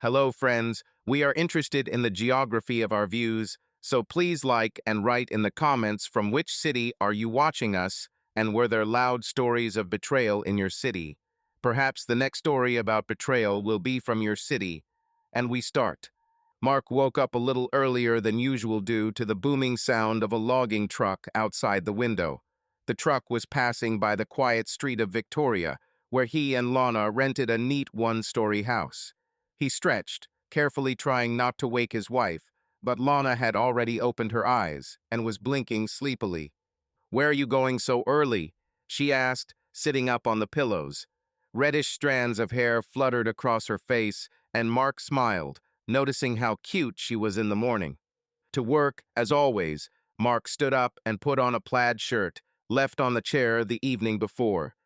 Hello, friends. We are interested in the geography of our views, so please like and write in the comments from which city are you watching us and were there loud stories of betrayal in your city. Perhaps the next story about betrayal will be from your city. And we start. Mark woke up a little earlier than usual due to the booming sound of a logging truck outside the window. The truck was passing by the quiet street of Victoria, where he and Lana rented a neat one-story house. He stretched, carefully trying not to wake his wife, but Lana had already opened her eyes and was blinking sleepily. "Where are you going so early?" she asked, sitting up on the pillows. Reddish strands of hair fluttered across her face, and Mark smiled, noticing how cute she was in the morning. To work, as always, Mark stood up and put on a plaid shirt, left on the chair the evening before.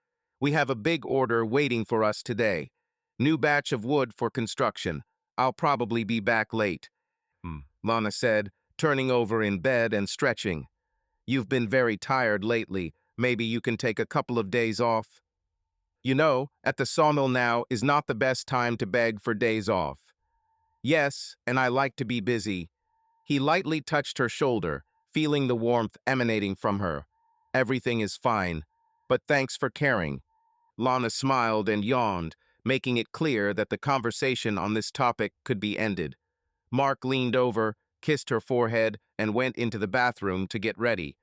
"We have a big order waiting for us today. New batch of wood for construction. I'll probably be back late," Lana said, turning over in bed and stretching. "You've been very tired lately. Maybe you can take a couple of days off." "You know, at the sawmill now is not the best time to beg for days off." "Yes, and I like to be busy." He lightly touched her shoulder, feeling the warmth emanating from her. "Everything is fine, but thanks for caring." Lana smiled and yawned, making it clear that the conversation on this topic could be ended. Mark leaned over, kissed her forehead, and went into the bathroom to get ready.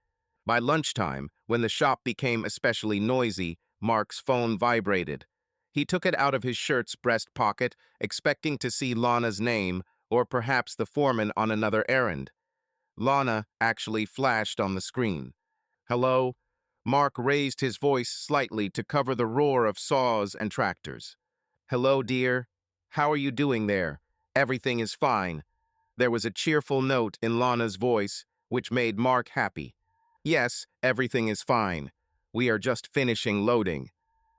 By lunchtime, when the shop became especially noisy, Mark's phone vibrated. He took it out of his shirt's breast pocket, expecting to see Lana's name, or perhaps the foreman on another errand. Lana actually flashed on the screen. "Hello?" Mark raised his voice slightly to cover the roar of saws and tractors. "Hello, dear. How are you doing there? Everything is fine." There was a cheerful note in Lana's voice, which made Mark happy. "Yes, everything is fine. We are just finishing loading."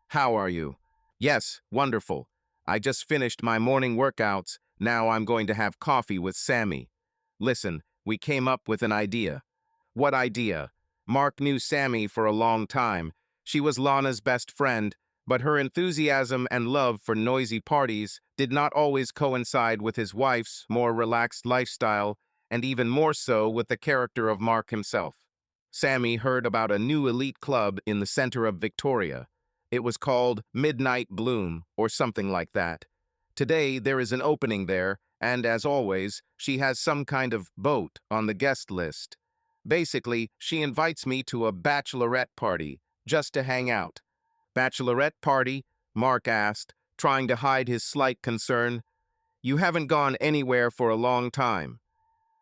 "How are you?" "Yes, wonderful. I just finished my morning workouts. Now I'm going to have coffee with Sammy." "Listen, we came up with an idea." "What idea?" Mark knew Sammy for a long time. She was Lana's best friend, but her enthusiasm and love for noisy parties did not always coincide with his wife's more relaxed lifestyle, and even more so with the character of Mark himself. Sammy heard about a new elite club in the center of Victoria. It was called Midnight Bloom, or something like that. Today, there is an opening there, and as always, she has some kind of boat on the guest list. Basically, she invites me to a bachelorette party, just to hang out. "Bachelorette party?" Mark asked, trying to hide his slight concern. "You haven't gone anywhere for a long time."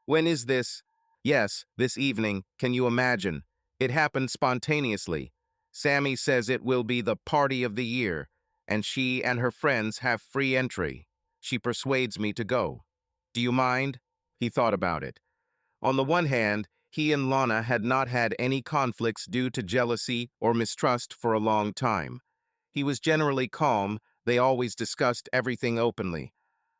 "When is this?" "Yes, this evening. Can you imagine? It happened spontaneously. Sammy says it will be the party of the year, and she and her friends have free entry. She persuades me to go. Do you mind?" He thought about it. On the one hand, he and Lana had not had any conflicts due to jealousy or mistrust for a long time. He was generally calm, they always discussed everything openly.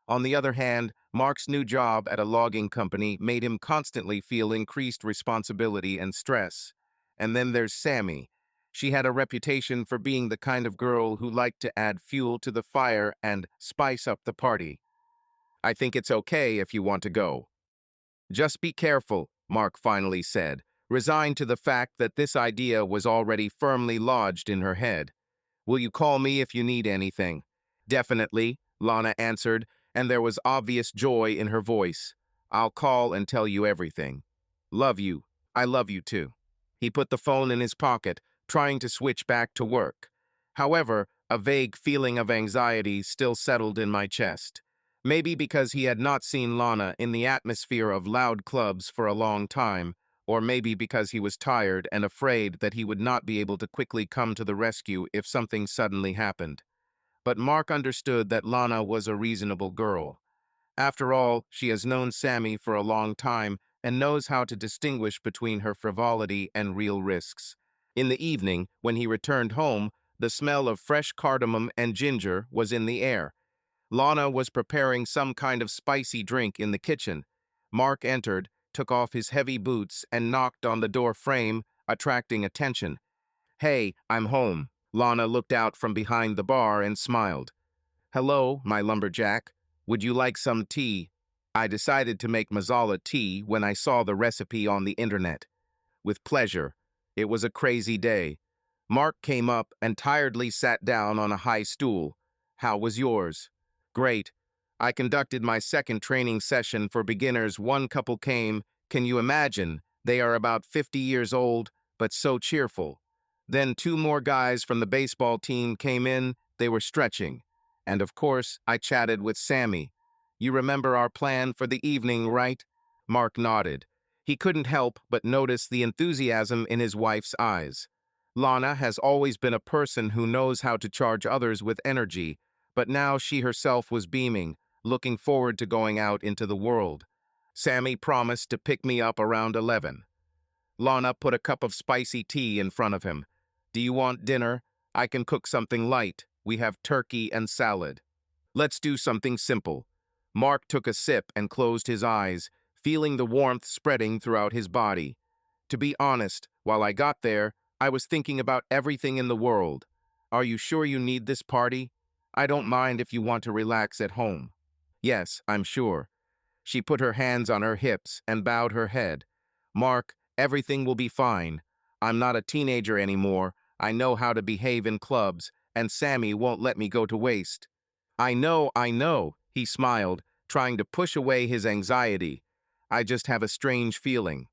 On the other hand, Mark's new job at a logging company made him constantly feel increased responsibility and stress. And then there's Sammy. She had a reputation for being the kind of girl who liked to add fuel to the fire and spice up the party. "I think it's okay if you want to go." "Just be careful," Mark finally said, resigned to the fact that this idea was already firmly lodged in her head. "Will you call me if you need anything?" "Definitely," Lana answered, and there was obvious joy in her voice. "I'll call and tell you everything." "Love you. I love you too." He put the phone in his pocket, trying to switch back to work. However, a vague feeling of anxiety still settled in my chest. Maybe because he had not seen Lana in the atmosphere of loud clubs for a long time, or maybe because he was tired and afraid that he would not be able to quickly come to the rescue if something suddenly happened. But Mark understood that Lana was a reasonable girl. After all, she has known Sammy for a long time and knows how to distinguish between her frivolity and real risks. In the evening, when he returned home, the smell of fresh cardamom and ginger was in the air. Lana was preparing some kind of spicy drink in the kitchen. Mark entered, took off his heavy boots, and knocked on the door frame, attracting attention. "Hey, I'm home." Lana looked out from behind the bar and smiled. "Hello, my lumberjack. Would you like some tea? I decided to make masala tea when I saw the recipe on the internet. With pleasure. It was a crazy day. Mark came up and tiredly sat down on a high stool. How was yours? Great. I conducted my second training session for beginners. One couple came. Can you imagine? They are about 50 years old, but so cheerful. Then two more guys from the baseball team came in. They were stretching. And of course, I chatted with Sammy. You remember our plan for the evening, right? Mark nodded. He couldn't help but notice the enthusiasm in his wife's eyes. Lana has always been a person who knows how to charge others with energy, but now she herself was beaming, looking forward to going out into the world. Sammy promised to pick me up around 11. Lana put a cup of spicy tea in front of him. Do you want dinner? I can cook something light. We have turkey and salad. Let's do something simple. Mark took a sip and closed his eyes, feeling the warmth spreading throughout his body. To be honest, while I got there, I was thinking about everything in the world. Are you sure you need this party? I don't mind if you want to relax at home. Yes, I'm sure. She put her hands on her hips and bowed her head. Mark, everything will be fine. I'm not a teenager anymore. I know how to behave in clubs, and Sammy won't let me go to waste. I know, he smiled, trying to push away his anxiety. I just have a strange feeling.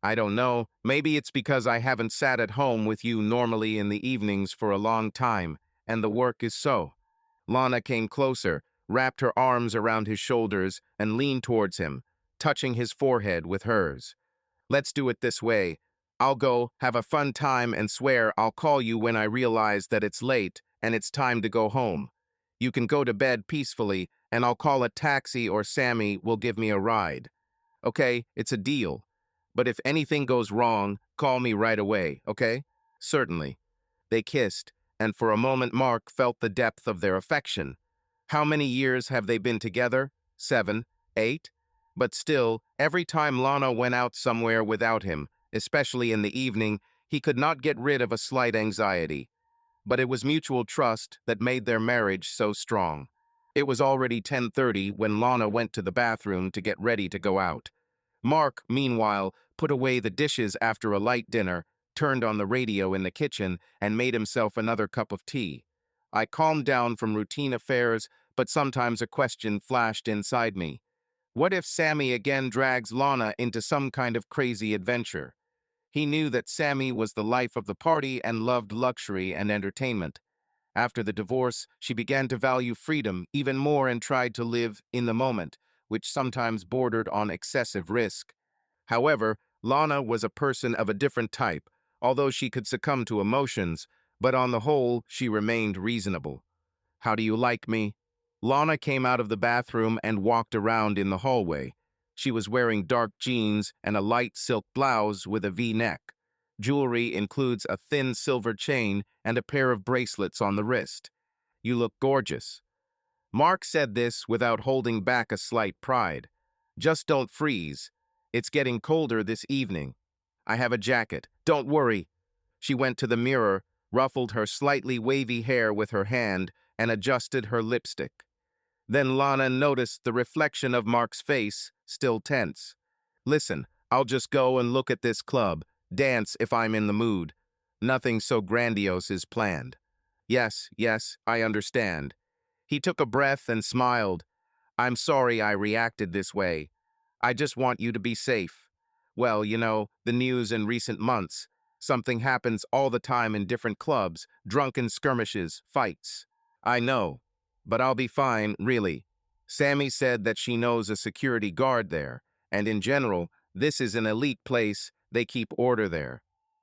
I don't know, maybe it's because I haven't sat at home with you normally in the evenings for a long time, and the work is so. Lana came closer, wrapped her arms around his shoulders, and leaned towards him, touching his forehead with hers. Let's do it this way. I'll go, have a fun time, and swear I'll call you when I realize that it's late and it's time to go home. You can go to bed peacefully, and I'll call a taxi or Sammy will give me a ride. Okay, it's a deal. But if anything goes wrong, call me right away, okay? Certainly. They kissed, and for a moment Mark felt the depth of their affection. How many years have they been together? 7, 8? But still, every time Lana went out somewhere without him, especially in the evening, he could not get rid of a slight anxiety. But it was mutual trust that made their marriage so strong. It was already 10:30 when Lana went to the bathroom to get ready to go out. Mark, meanwhile, put away the dishes after a light dinner, turned on the radio in the kitchen, and made himself another cup of tea. I calmed down from routine affairs, but sometimes a question flashed inside me. What if Sammy again drags Lana into some kind of crazy adventure? He knew that Sammy was the life of the party and loved luxury and entertainment. After the divorce, she began to value freedom even more and tried to live in the moment, which sometimes bordered on excessive risk. However, Lana was a person of a different type, although she could succumb to emotions, but on the whole, she remained reasonable. How do you like me? Lana came out of the bathroom and walked around in the hallway. She was wearing dark jeans and a light silk blouse with a V-neck. Jewelry includes a thin silver chain and a pair of bracelets on the wrist. You look gorgeous. Mark said this without holding back a slight pride. Just don't freeze. It's getting colder this evening. I have a jacket. Don't worry. She went to the mirror, ruffled her slightly wavy hair with her hand, and adjusted her lipstick. Then Lana noticed the reflection of Mark's face, still tense. Listen, I'll just go and look at this club, dance if I'm in the mood. Nothing so grandiose is planned. Yes, I understand. He took a breath and smiled. I'm sorry I reacted this way. I just want you to be safe. Well, the news in recent months. Something happens all the time in different clubs, drunken skirmishes, fights. I know, but I'll be fine, really. Sammy said that she knows a security guard there, and in general, this is an elite place, they keep order there.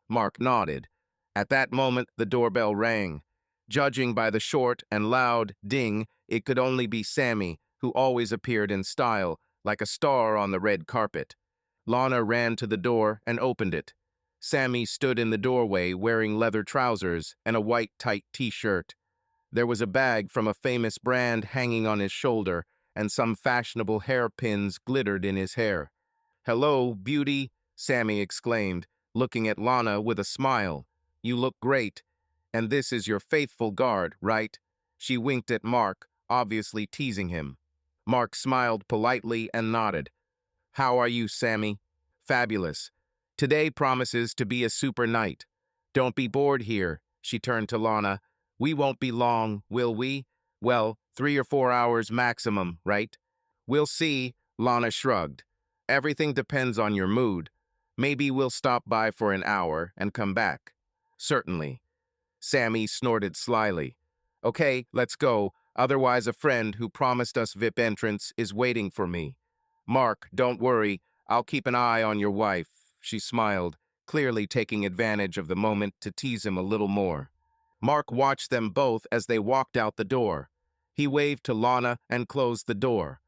Mark nodded. At that moment, the doorbell rang. Judging by the short and loud ding, it could only be Sammy, who always appeared in style, like a star on the red carpet. Lana ran to the door and opened it. Sammy stood in the doorway wearing leather trousers and a white tight t-shirt. There was a bag from a famous brand hanging on his shoulder, and some fashionable hairpins glittered in his hair. "Hello, beauty," Sammy exclaimed, looking at Lana with a smile. "You look great. And this is your faithful guard, right?" She winked at Mark, obviously teasing him. Mark smiled politely and nodded. How are you, Sammy? Fabulous. Today promises to be a super night. Don't be bored here, she turned to Lana. We won't be long, will we? Well, 3 or 4 hours maximum, right? We'll see, Lana shrugged. Everything depends on your mood. Maybe we'll stop by for an hour and come back. Certainly. Sammy snorted slyly. Okay, let's go. Otherwise, a friend who promised us VIP entrance is waiting for me. Mark, don't worry. I'll keep an eye on your wife. She smiled, clearly taking advantage of the moment to tease him a little more. Mark watched them both as they walked out the door. He waved to Lana and closed the door.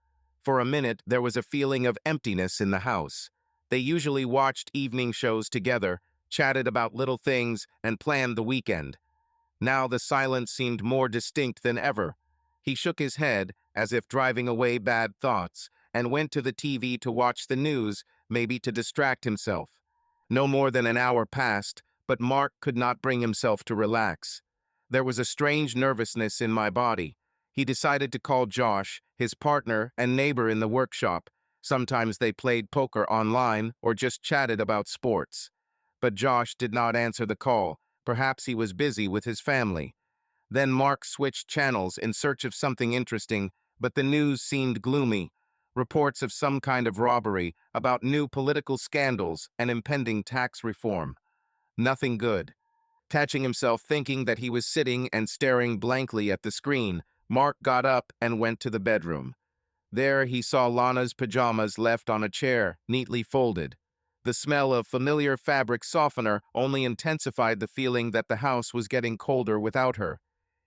For a minute, there was a feeling of emptiness in the house. They usually watched evening shows together, chatted about little things, and planned the weekend. Now the silence seemed more distinct than ever. He shook his head, as if driving away bad thoughts, and went to the TV to watch the news, maybe to distract himself. No more than an hour passed, but Mark could not bring himself to relax. There was a strange nervousness in my body. He decided to call Josh, his partner and neighbor in the workshop. Sometimes they played poker online or just chatted about sports. But Josh did not answer the call. Perhaps he was busy with his family. Then Mark switched channels in search of something interesting, but the news seemed gloomy. Reports of some kind of robbery, about new political scandals and impending tax reform. Nothing good. Catching himself thinking that he was sitting and staring blankly at the screen, Mark got up and went to the bedroom. There he saw Lana's pajamas left on a chair, neatly folded. The smell of familiar fabric softener only intensified the feeling that the house was getting colder without her.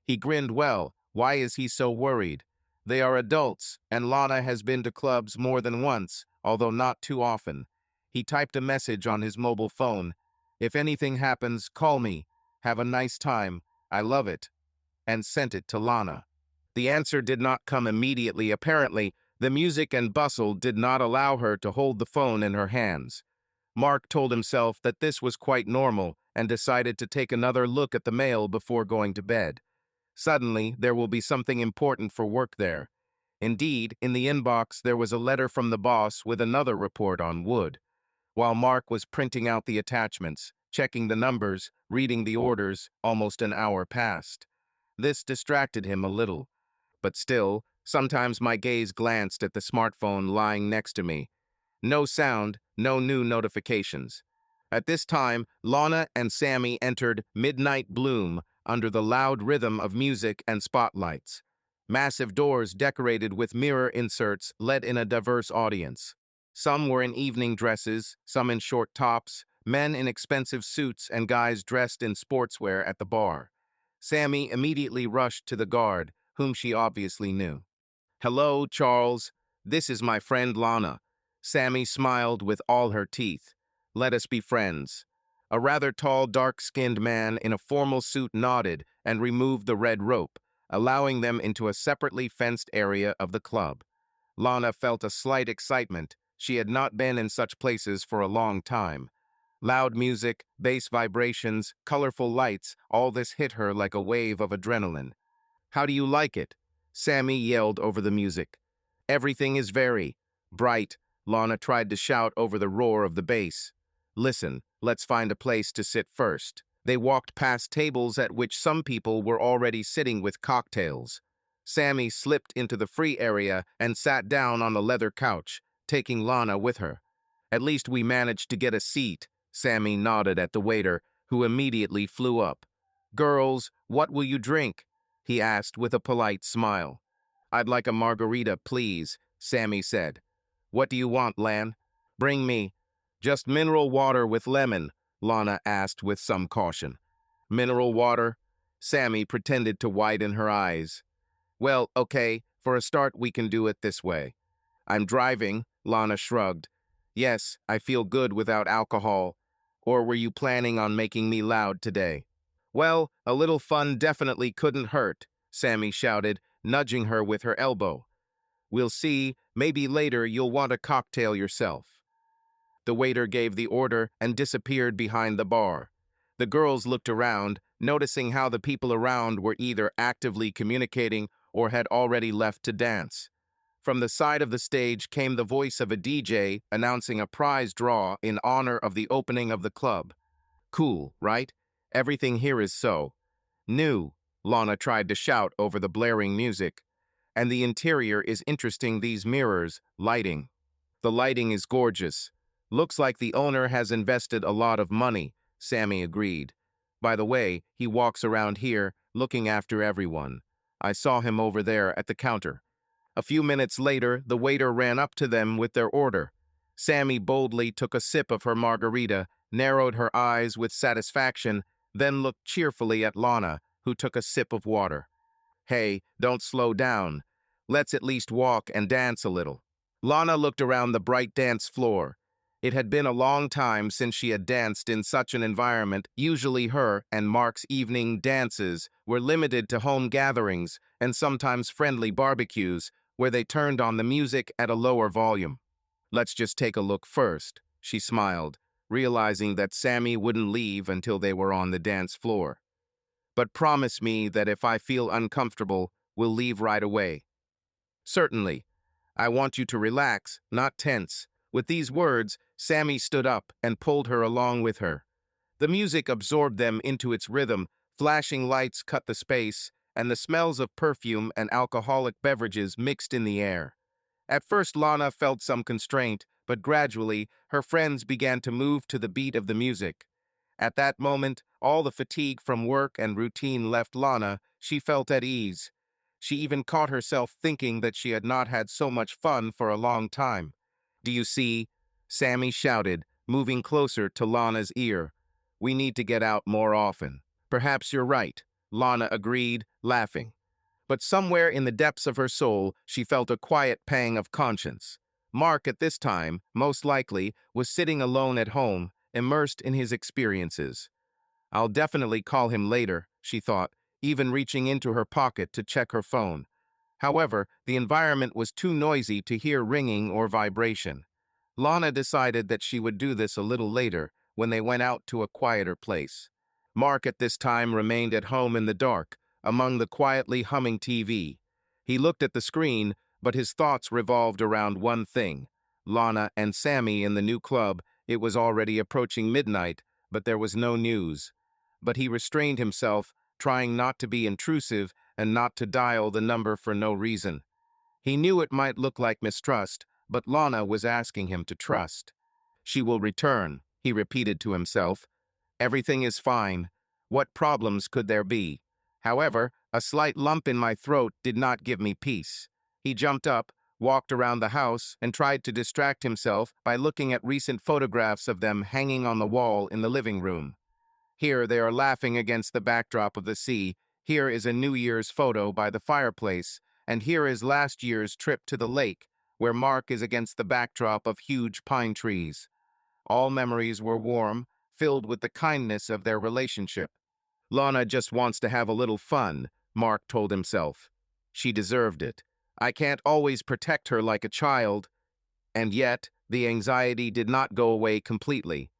He grinned well. Why is he so worried? They are adults, and Lana has been to clubs more than once, although not too often. He typed a message on his mobile phone. If anything happens, call me. Have a nice time. I love it. And sent it to Lana. The answer did not come immediately. Apparently, the music and bustle did not allow her to hold the phone in her hands. Mark told himself that this was quite normal and decided to take another look at the mail before going to bed. Suddenly, there will be something important for work there. Indeed, in the inbox there was a letter from the boss with another report on Wood. While Mark was printing out the attachments, checking the numbers, reading the orders, almost an hour passed. This distracted him a little. But still, sometimes my gaze glanced at the smartphone lying next to me. No sound, no new notifications. At this time, Lana and Sammy entered Midnight Bloom under the loud rhythm of music and spotlights. Massive doors decorated with mirror inserts let in a diverse audience. Some were in evening dresses, some in short tops, men in expensive suits and guys dressed in sportswear at the bar. Sammy immediately rushed to the guard, whom she obviously knew. Hello, Charles. This is my friend Lana. Sammy smiled with all her teeth. Let us be friends. A rather tall, dark-skinned man in a formal suit nodded and removed the red rope, allowing them into a separately fenced area of the club. Lana felt a slight excitement. She had not been in such places for a long time. Loud music, bass vibrations, colorful lights, all this hit her like a wave of adrenaline. How do you like it? Sammy yelled over the music. Everything is very bright, Lana tried to shout over the roar of the bass. Listen, let's find a place to sit first. They walked past tables at which some people were already sitting with cocktails. Sammy slipped into the free area and sat down on the leather couch, taking Lana with her. At least we managed to get a seat, Sammy nodded at the waiter, who immediately flew up. Girls, what will you drink? He asked with a polite smile. I'd like a margarita, please, Sammy said. What do you want, Lan? Bring me. Just mineral water with lemon, Lana asked with some caution. Mineral water? Sammy pretended to widen her eyes. Well, okay, for a start we can do it this way. I'm driving, Lana shrugged. Yes, I feel good without alcohol. Or were you planning on making me loud today? Well, a little fun definitely couldn't hurt, Sammy shouted, nudging her with her elbow. We'll see, maybe later you'll want a cocktail yourself. The waiter gave the order and disappeared behind the bar. The girls looked around, noticing how the people around were either actively communicating or had already left to dance. From the side of the stage came the voice of a DJ announcing a prize draw in honor of the opening of the club. Cool, right? Everything here is so new, Lana tried to shout over the blaring music. And the interior is interesting, these mirrors, lighting. The lighting is gorgeous. Looks like the owner has invested a lot of money, Sammy agreed. By the way, he walks around here, looking after everyone. I saw him over there at the counter. A few minutes later, the waiter ran up to them with their order. Sammy boldly took a sip of her margarita, narrowed her eyes with satisfaction, then looked cheerfully at Lana, who took a sip of water. Hey, don't slow down. Let's at least walk and dance a little. Lana looked around the bright dance floor. It had been a long time since she had danced in such an environment. Usually her and Mark's evening dances were limited to home gatherings and sometimes friendly barbecues where they turned on the music at a lower volume. Let's just take a look first, she smiled, realizing that Sammy wouldn't leave until they were on the dance floor. But promise me that if I feel uncomfortable, we'll leave right away. Certainly. I want you to relax, not tense. With these words, Sammy stood up and pulled her along with her. The music absorbed them into its rhythm, flashing lights cut the space, and the smells of perfume and alcoholic beverages mixed in the air. At first, Lana felt some constraint, but gradually, her friends began to move to the beat of the music. At that moment, all the fatigue from work and routine left Lana. She felt at ease. She even caught herself thinking that she had not had so much fun for a long time. Do you see? Sammy shouted, moving closer to Lana's ear. We need to get out more often. Perhaps you're right, Lana agreed, laughing. But somewhere in the depths of her soul, she felt a quiet pang of conscience. Mark, at this time, most likely, was sitting alone at home, immersed in his experiences. I'll definitely call him later, she thought, even reaching into her pocket to check her phone. However, the environment was too noisy to hear ringing or vibration. Lana decided that she would do this a little later, when they went out to a quieter place. Mark at this time remained at home in the dark, among the quietly humming TV. He looked at the screen, but his thoughts revolved around one thing. Lana and Sammy in the new club. It was already approaching midnight, but there was no news. But he restrained himself, trying not to be intrusive and not to dial the number for no reason. He knew it might look like mistrust, but Lana was asking him to trust. She will return, he repeated to himself. Everything is fine. What problems could there be? However, a slight lump in my throat did not give me peace. He jumped up, walked around the house, and tried to distract himself by looking at recent photographs of them hanging on the wall in the living room. Here they are laughing against the backdrop of the sea. Here is a New Year's photo by the fireplace, and here is last year's trip to the lake, where Mark is against the backdrop of huge pine trees. All memories were warm, filled with the kindness of their relationship. Lana just wants to have a little fun, Mark told himself. She deserved it. I can't always protect her like a child. And yet, the anxiety did not go away completely.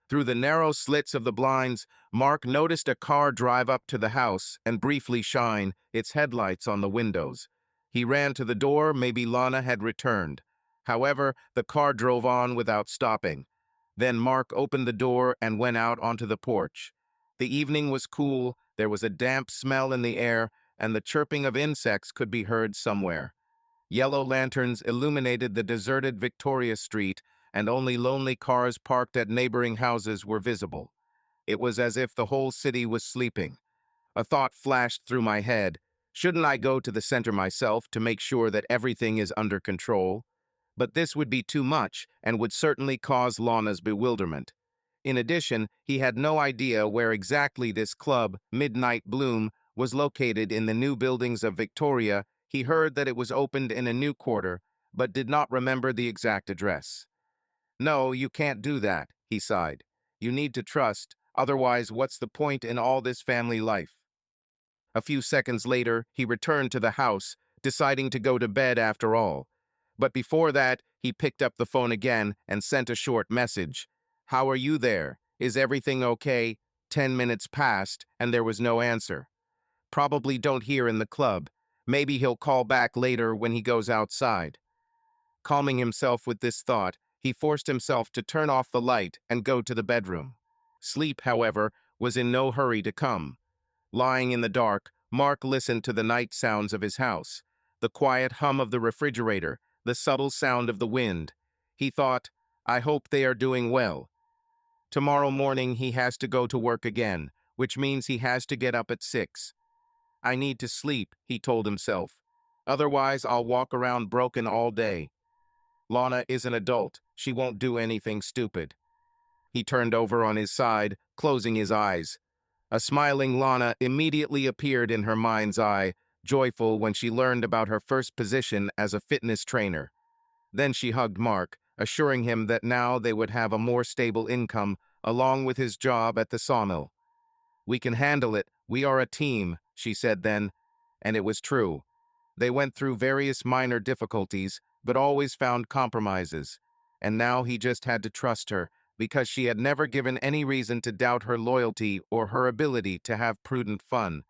Through the narrow slits of the blinds, Mark noticed a car drive up to the house and briefly shine its headlights on the windows. He ran to the door. Maybe Lana had returned. However, the car drove on without stopping. Then Mark opened the door and went out onto the porch. The evening was cool, there was a damp smell in the air, and the chirping of insects could be heard somewhere. Yellow lanterns illuminated the deserted Victoria Street, and only lonely cars parked at neighboring houses were visible. It was as if the whole city was sleeping. A thought flashed through my head. Shouldn't I go to the center myself to make sure that everything is under control? But this would be too much and would certainly cause Lana's bewilderment. In addition, he had no idea where exactly this club, Midnight Bloom, was located in the new buildings of Victoria. He heard that it was opened in a new quarter, but did not remember the exact address. No, you can't do that, he sighed. You need to trust, otherwise what's the point in all this family life? A few seconds later, he returned to the house, deciding to go to bed after all. But before that, he picked up the phone again and sent a short message. How are you there? Is everything okay? 10 minutes passed, and there was no answer. Probably don't hear in the club. Maybe he'll call back later when he goes outside. Calming himself with this thought, he forced himself to turn off the light and go to the bedroom. Sleep, however, was in no hurry to come. Lying in the dark, Mark listened to the night sounds of his house, the quiet hum of the refrigerator, the subtle sound of the wind. He thought, I hope they are doing well. Tomorrow morning he has to go to work again, which means he has to get up at 6. I need to sleep, he told himself. Otherwise, I'll walk around broken all day. Lana is an adult. She won't do anything stupid. He turned over on his side, closing his eyes. A smiling Lana immediately appeared in her mind's eye, joyful when she learned about her first position as a fitness trainer. Then she hugged Mark, assuring him that now they would have a more stable income, along with his job at the sawmill. We can handle it. We are a team, she said then. And it was true. They went through various minor difficulties, but always found compromises. And now he just had to trust her, because she had never given any reason to doubt her loyalty or her ability to have prudent fun.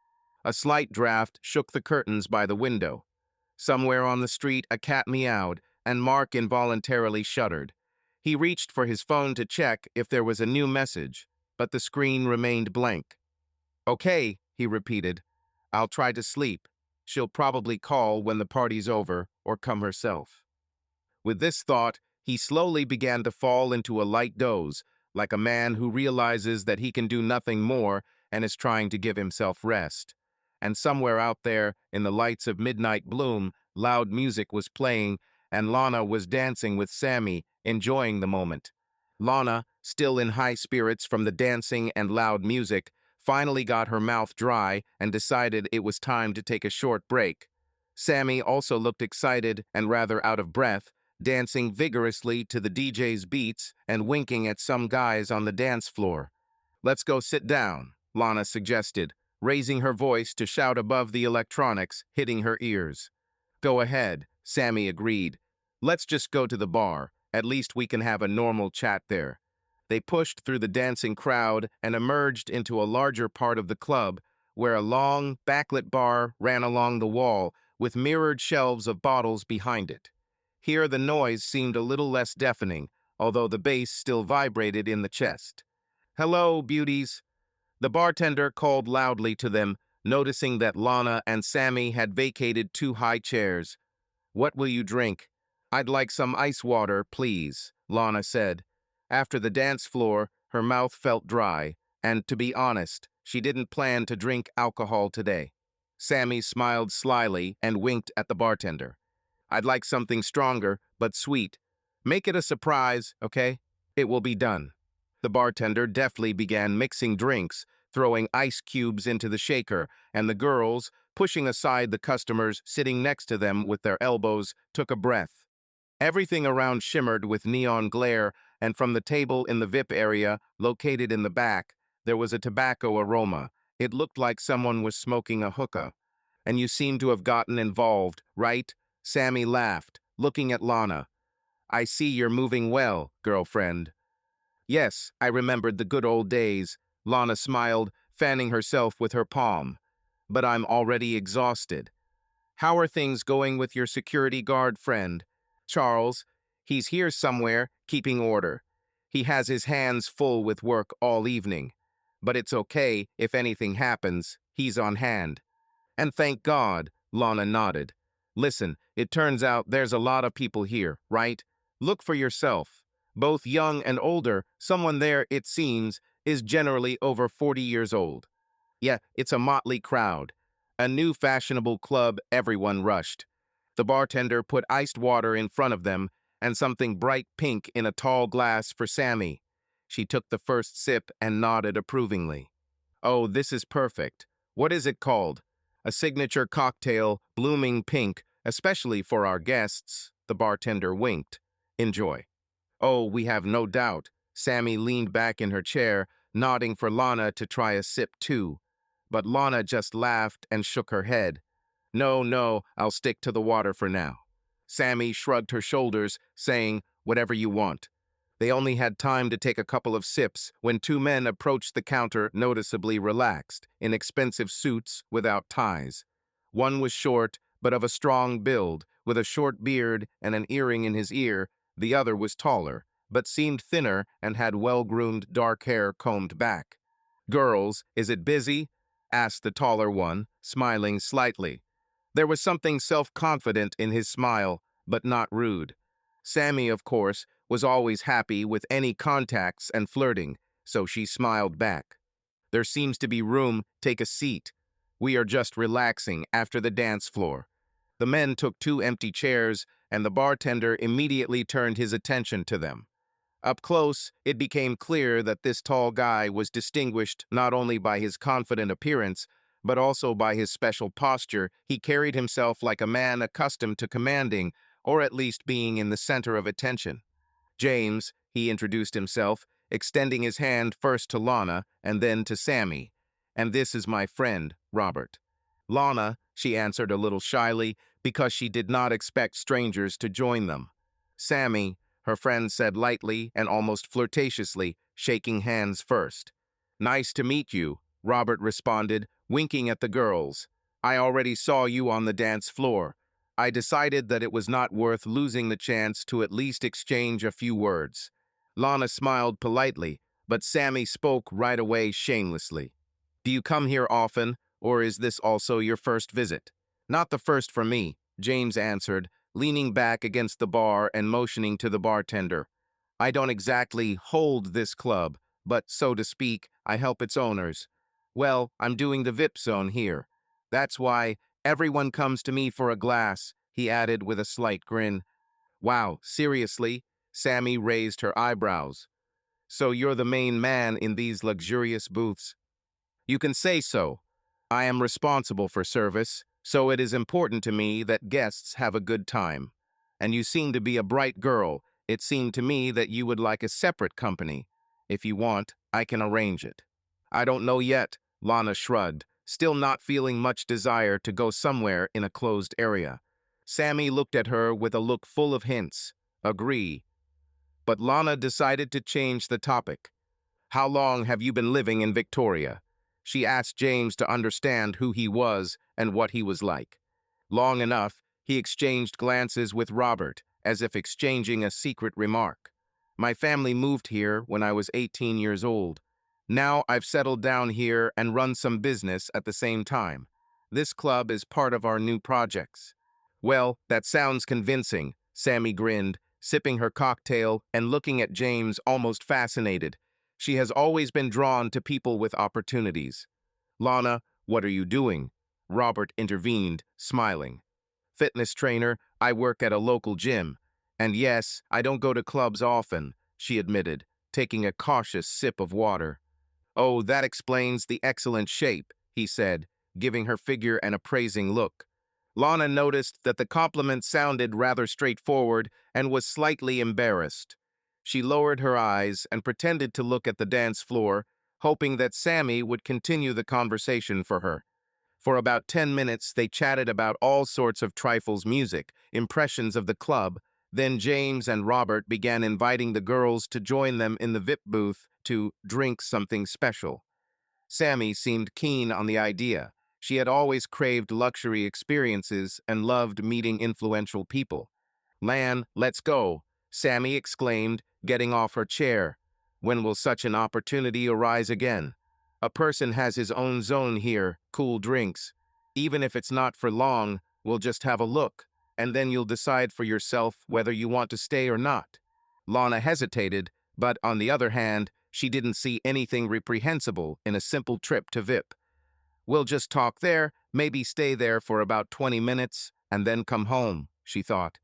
A slight draft shook the curtains by the window. Somewhere on the street, a cat meowed, and Mark involuntarily shuddered. He reached for his phone to check if there was a new message, but the screen remained blank. Okay, he repeated. I'll try to sleep. She'll probably call when the party's over or come herself. With this thought, he slowly began to fall into a light doze, like a man who realizes that he can do nothing more and is trying to give himself rest. And somewhere out there, in the lights of midnight bloom, loud music was playing, and Lana was dancing with Sammy, enjoying the moment. Lana, still in high spirits from the dancing and loud music, finally got her mouth dry and decided it was time to take a short break. Sammy also looked excited and rather out of breath, dancing vigorously to the DJ's beats and winking at some guys on the dance floor. Let's go sit down, Lana suggested, raising her voice to shout above the electronics hitting her ears. Go ahead, Sammy agreed. Let's just go to the bar. At least we can have a normal chat there. They pushed through the dancing crowd and emerged into a larger part of the club, where a long, backlit bar ran along the wall with mirrored shelves of bottles behind it. Here the noise seemed a little less deafening, although the bass still vibrated in the chest. Hello, beauties. The bartender called loudly to them, noticing that Lana and Sammy had vacated 2 high chairs. What will you drink? I'd like some ice water, please, Lana said. After the dance floor, her mouth felt dry, and to be honest, she didn't plan to drink alcohol today. Sammy smiled slyly and winked at the bartender. I'd like something stronger, but sweet. Make it a surprise, okay? It will be done. The bartender deftly began mixing drinks, throwing ice cubes into the shaker, and the girls, pushing aside the customers sitting next to them with their elbows, took a breath. Everything around shimmered with neon glare, and from the table in the VIP area, located in the back, there was a tobacco aroma. It looked like someone was smoking a hookah. And you seem to have gotten involved, right? Sammy laughed, looking at Lana. I see you're moving well, girlfriend. Yes, I remembered the good old days, Lana smiled, fanning herself with her palm. But I'm already exhausted. How are things going with your security guard friend? Charles, he's here somewhere, keeping order. He has his hands full with work all evening. But it's okay, if anything happens, he's on hand. And thank God, Lana nodded. Listen, it turns out there's a lot of people here, right? Look for yourself. Both young and older, someone there, it seems, is generally over 40 years old. Yeah, it's a motley crowd. A new fashionable club, everyone rushed. The bartender put iced water in front of them and something bright pink in a tall glass for Sammy. She took the first sip and nodded approvingly. Oh, this is perfect. What is it called? A signature cocktail, blooming pink, especially for our guests, the bartender winked. Enjoy. Oh, we have no doubt. Sammy leaned back in her chair, nodding for Lana to try a sip too. But Lana just laughed and shook her head. No, I'll stick to the water for now. Sammy shrugged her shoulders, saying, whatever you want. They only had time to take a couple of sips when 2 men approached the counter noticeably relaxed, in expensive suits without ties. One was short, but of a strong build, with a short beard and an earring in his ear. The other was taller, but seemed thinner and had well-groomed dark hair combed back. "Girls, is it busy?" asked the taller one, smiling slightly. There was something self-confident in his smile, but not rude. Sammy, of course, was always happy with any contacts and flirting, so she smiled back. "There seems to be room, take a seat. We are just relaxing after the dance floor." The men took 2 empty chairs, and the bartender immediately turned his attention to them. Up close, it became clear that this tall guy was distinguished not only by his confident appearance, but also by his special posture. He carried himself like a man accustomed to commanding, or at least being in the center of attention. "James," he introduced himself, extending his hand first to Lana and then to Sammy. "And this is my friend, Robert." "Lana," she answered a little shyly, because she did not expect strangers to join them. "Sammy," her friend said lightly and almost flirtatiously, shaking hands first. "Nice to meet you," Robert responded, winking at the girls. "I already saw you on the dance floor. I decided that it was not worth losing the chance to at least exchange a few words." Lana smiled politely, but Sammy spoke right away shamelessly. "Do you come here often, or is this also your first visit?" "Not the first for me," James answered, leaning back against the bar and motioning to the bartender. "I don't exactly hold this club, but, so to speak, I help its owners. Well, I'm doing the VIP zone here. That's why everyone comes to me for a glass," he added with a slight grin. "Wow, seriously?" Sammy raised her eyebrows. "So you're the main man in these luxurious booths?" "You can say so. I am responsible for service, so it is important to me that guests have a good time. And you seem to be a bright girl. It seemed to me that you would like a separate company. If you want, I can arrange it." "I don't know yet," Lana shrugged, still not feeling much desire to go somewhere in a closed area. Sammy looked at her with a look full of hints. Agree. But Lana decided to change the topic. "How long have you been living in Victoria?" She asked James to understand who he was and what he was like. "Long enough," he exchanged glances with Robert, as if exchanging a secret remark. "My family moved here when I was 18 years old. Now I've settled down here and run some business at the same time. This club is part of our new projects." "Well, that sounds convincing," Sammy grinned, sipping her cocktail and looking at James almost fascinated. She has always been drawn to people with opportunities. "Lana, what are you doing?" Robert intervened, smiling. "Fitness trainer, I work at a local gym. And yes, I don't go to clubs often," she admitted, taking a cautious sip of water. "Oh, that explains the excellent shape," he said, giving her figure an appraising look. Lana noticed that the compliment sounded rather straightforward and was slightly embarrassed. She lowered her eyes and pretended to look at the dance floor, hoping that Sammy would continue the conversation for her. For about 10 minutes, they chatted about all sorts of trifles, music, impressions of the club. Then James and Robert began inviting the girls to join them in the VIP booth to drink something special. Sammy seemed keen on the idea. She had always craved luxury experiences and loved meeting influential people. "Lan, let's go," Sammy exclaimed, getting off her chair. "When will such an opportunity arise again? A person has his own zone here, cool drinks. Even if it's not for long, we'll just have a look, and then you'll decide for yourself whether you want to stay or not." Lana hesitated, but on the other hand, she didn't see anything reprehensible in a simple trip to VIP. "We'll just talk there, maybe stay there for about 20 minutes, and then come home," she thought.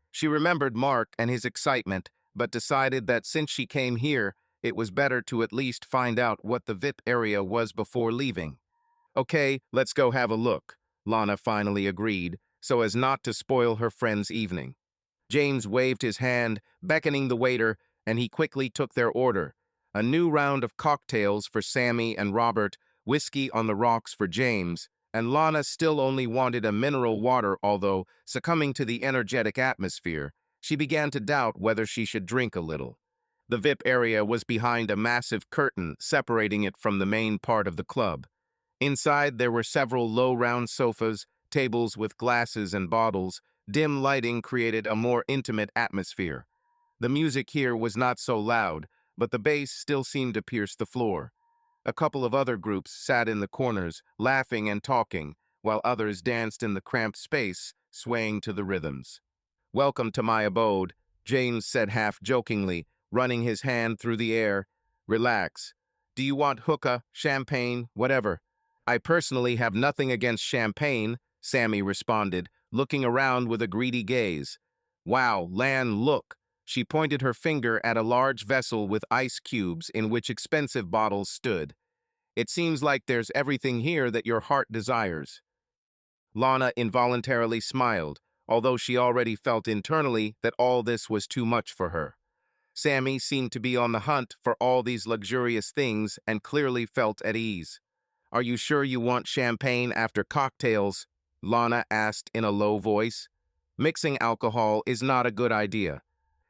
She remembered Mark and his excitement, but decided that since she came here, it was better to at least find out what the VIP area was before leaving. "Okay, let's go have a look," Lana finally agreed, so as not to spoil her friend's evening. James waved his hand, beckoning the waiter, and he quickly took their order. A new round of cocktails for Sammy and Robert, whiskey on the rocks for James, and Lana still only wanted a mineral water, although, succumbing to the energetic atmosphere, she began to doubt whether she should drink a little. The VIP area was behind a massive curtain separating it from the main part of the club. Inside, there were several low round sofas, tables with glasses and bottles, Dim lighting created a more intimate atmosphere. The music here was not so loud, but the bass still seemed to pierce the floor. A couple of other groups sat in the corners, laughing and talking, while others danced in the cramped space, swaying to the rhythms. "Welcome to my abode," James said half-jokingly, running his hand through the air. "Relax. Do you want hookah, champagne, whatever?" "I personally have nothing against champagne," Sammy responded, looking around with a greedy gaze. "Wow, Lan, look." She pointed her finger at a large vessel with ice cubes in which expensive bottles stood. "It seems like there's everything here that your heart desires." Lana involuntarily smiled, although she already felt internally that all this was too much for her. Sammy seemed to be on the hunt for all these luxurious things and clearly felt at ease. "Are you sure you want champagne after cocktails?" Lana asked in a low voice. "Mixing alcohol is not a good idea."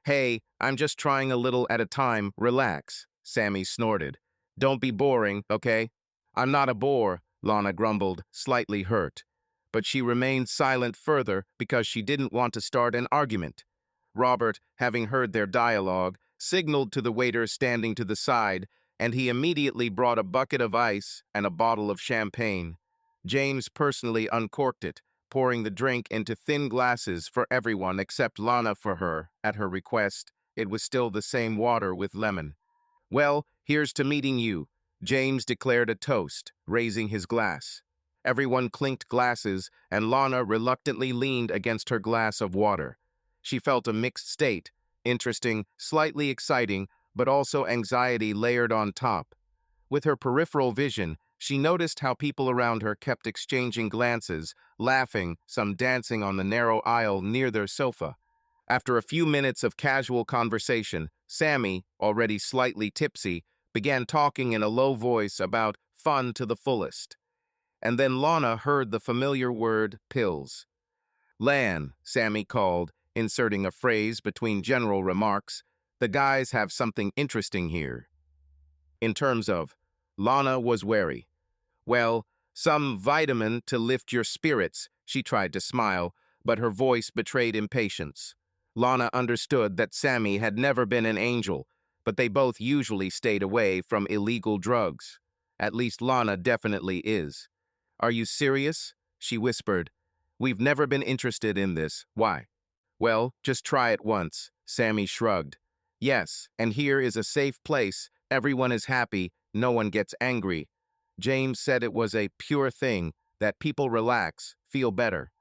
"Hey, I'm just trying a little at a time, relax," Sammy snorted. "Don't be boring, okay?" "I'm not a bore," Lana grumbled, slightly hurt. But she remained silent further because she didn't want to start an argument. Robert, having heard their dialogue, signaled to the waiter standing to the side, and he immediately brought a bucket of ice and a bottle of champagne. James personally uncorked it, pouring the drink into thin glasses for everyone except Lana for her, at her request. It was still the same water with lemon. "Well, here's to meeting you," James declared a toast, raising his glass. Everyone clinked glasses, and Lana reluctantly leaned against her glass of water. She felt a mixed state, interesting, slightly exciting, but also anxiety layered on top. With her peripheral vision, she noticed how people around her kept exchanging glances, laughing, some dancing on the narrow aisle near their sofa. After a few minutes of casual conversation, Sammy, already slightly tipsy, began talking in a low voice about fun to the fullest. And then Lana heard the familiar word pills. "Lan," Sammy called, inserting a phrase between general remarks. "The guys have something interesting here." In terms of, Lana was wary. "Well, some vitamin to lift your spirits," she tried to smile, but her voice betrayed impatience. Lana understood that Sammy had never been an angel, but they both usually stayed away from illegal drugs. At least Lana definitely is. "Are you serious?" she whispered. "We've never been interested in this. Why?" "Well, just try it once," Sammy shrugged. "Yes, and here is a safe place. Everyone is happy. No one gets angry." James said it was a pure thing, that people relax, feel better.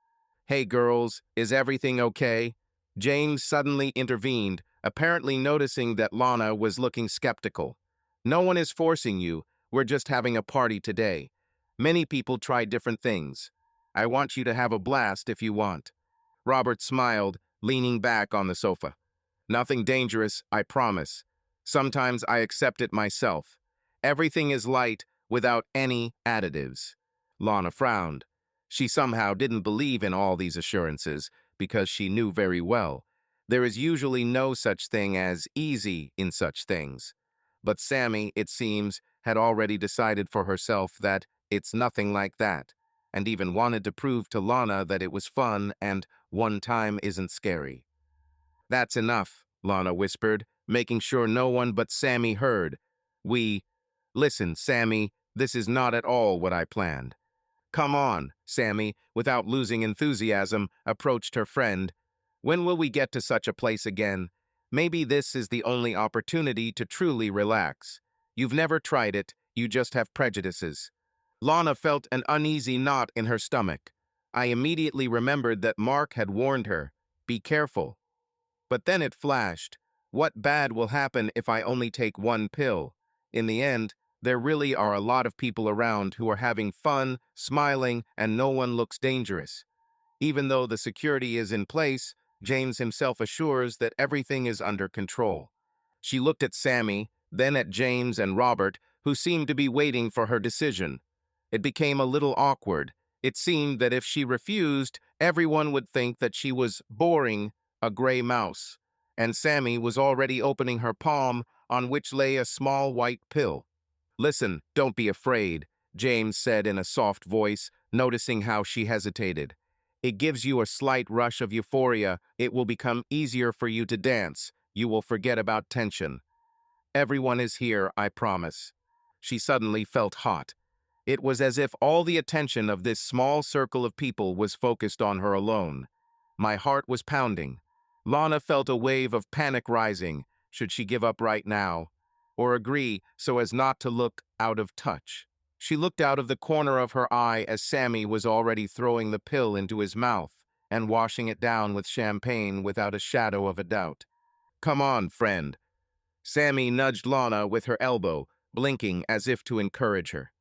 "Hey girls, is everything okay?" James suddenly intervened, apparently noticing that Lana was looking skeptical. "No one is forcing you. We're just having a party today. Many people try different things. I want you to have a blast if you want." Robert smiled, leaning back on the sofa. "Nothing dangerous, I promise. Sometimes I accept it myself. Everything is light, without any additives." Lana frowned. She somehow didn't believe in all these assurances, because she knew very well there is usually no such thing as easy in such things. But Sammy, it seems, had already decided for herself that it's nothing like that, and even wanted to prove to Lana that it was fun and one time isn't scary. "That's enough," Lana whispered, making sure no one but Sammy heard. Listen, Sammy, this is not at all what I planned." "Come on," Sammy, without losing enthusiasm, approached her friend. "When will we get to such a place again? Maybe this is the only opportunity to truly relax. You've never tried it, you just have prejudices." Lana felt an uneasy knot in her stomach. I immediately remembered that Mark had warned her, "Be careful." But then it flashed. What bad will happen if I only take one pill? In the end, there really are a lot of people around who are having fun, smiling, and no one looks dangerous. Even though the security is in place, James himself assures that everything is under control. She looked at Sammy, then at James and Robert, who seemed to be waiting for her decision. It became a little awkward. It seemed that if she refused, everyone would think that she was boring, a gray mouse. And Sammy was already opening her palm, on which lay a small white pill. "Listen, don't be afraid," James said in a soft voice, noticing how she hesitated. It gives you a slight rush of euphoria. It will become easier for you to dance. You will forget about tension. Everyone is here, I promise. She suddenly felt hot. It was as if all the attention of this small circle of people was focused on her alone. My heart was pounding. Lana felt a wave of panic rising. Should she give up right now? Or agree so as not to look out of touch? She looked out of the corner of her eye as Sammy was already throwing the pill into his mouth and washing it down with champagne without a shadow of a doubt. Come on, friend. Sammy nudged Lana with her elbow, blinking as if to encourage her.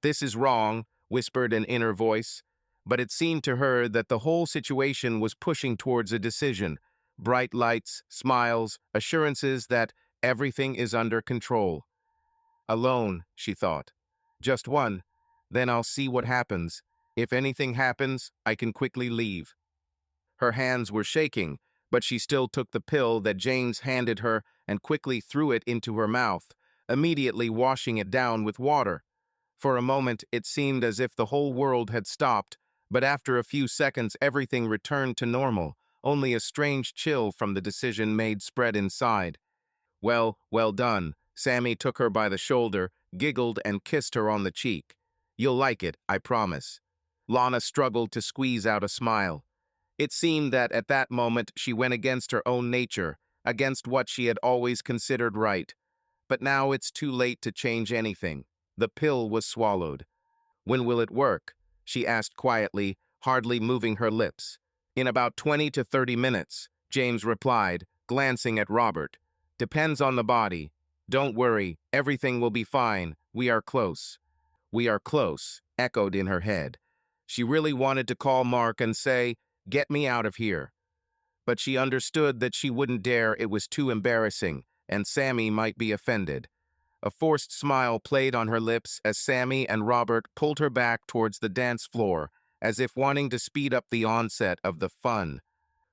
This is wrong, whispered an inner voice, but it seemed to her that the whole situation was pushing towards a decision. Bright lights, smiles, assurances that everything is under control. Alone, she thought. Just one. Then I'll see what happens. If anything happens, I can quickly leave. Her hands were shaking, but she still took the pill that James handed her and quickly threw it into her mouth, immediately washing it down with water. For a moment, it seemed as if the whole world had stopped, but after a few seconds, everything returned to normal. Only a strange chill from the decision made spread inside. Well done. Sammy took her by the shoulder, giggled, and kissed her on the cheek. You'll like it, I promise. Lana struggled to squeeze out a smile. It seemed that at that moment she went against her own nature, against what she had always considered right. But now it's too late to change anything. The pill was swallowed. When will it work? She asked quietly, hardly moving her lips. In about 20 to 30 minutes, James replied, glancing at Robert. Depends on the body. Don't worry, everything will be fine. We are close. We are close, echoed in her head. She really wanted to call Mark and say, get me out of here. But she understood that she wouldn't dare, it was too embarrassing, and Sammy might be offended. A forced smile played on her lips as Sammy and Robert pulled her back towards the dance floor, as if wanting to speed up the onset of the fun.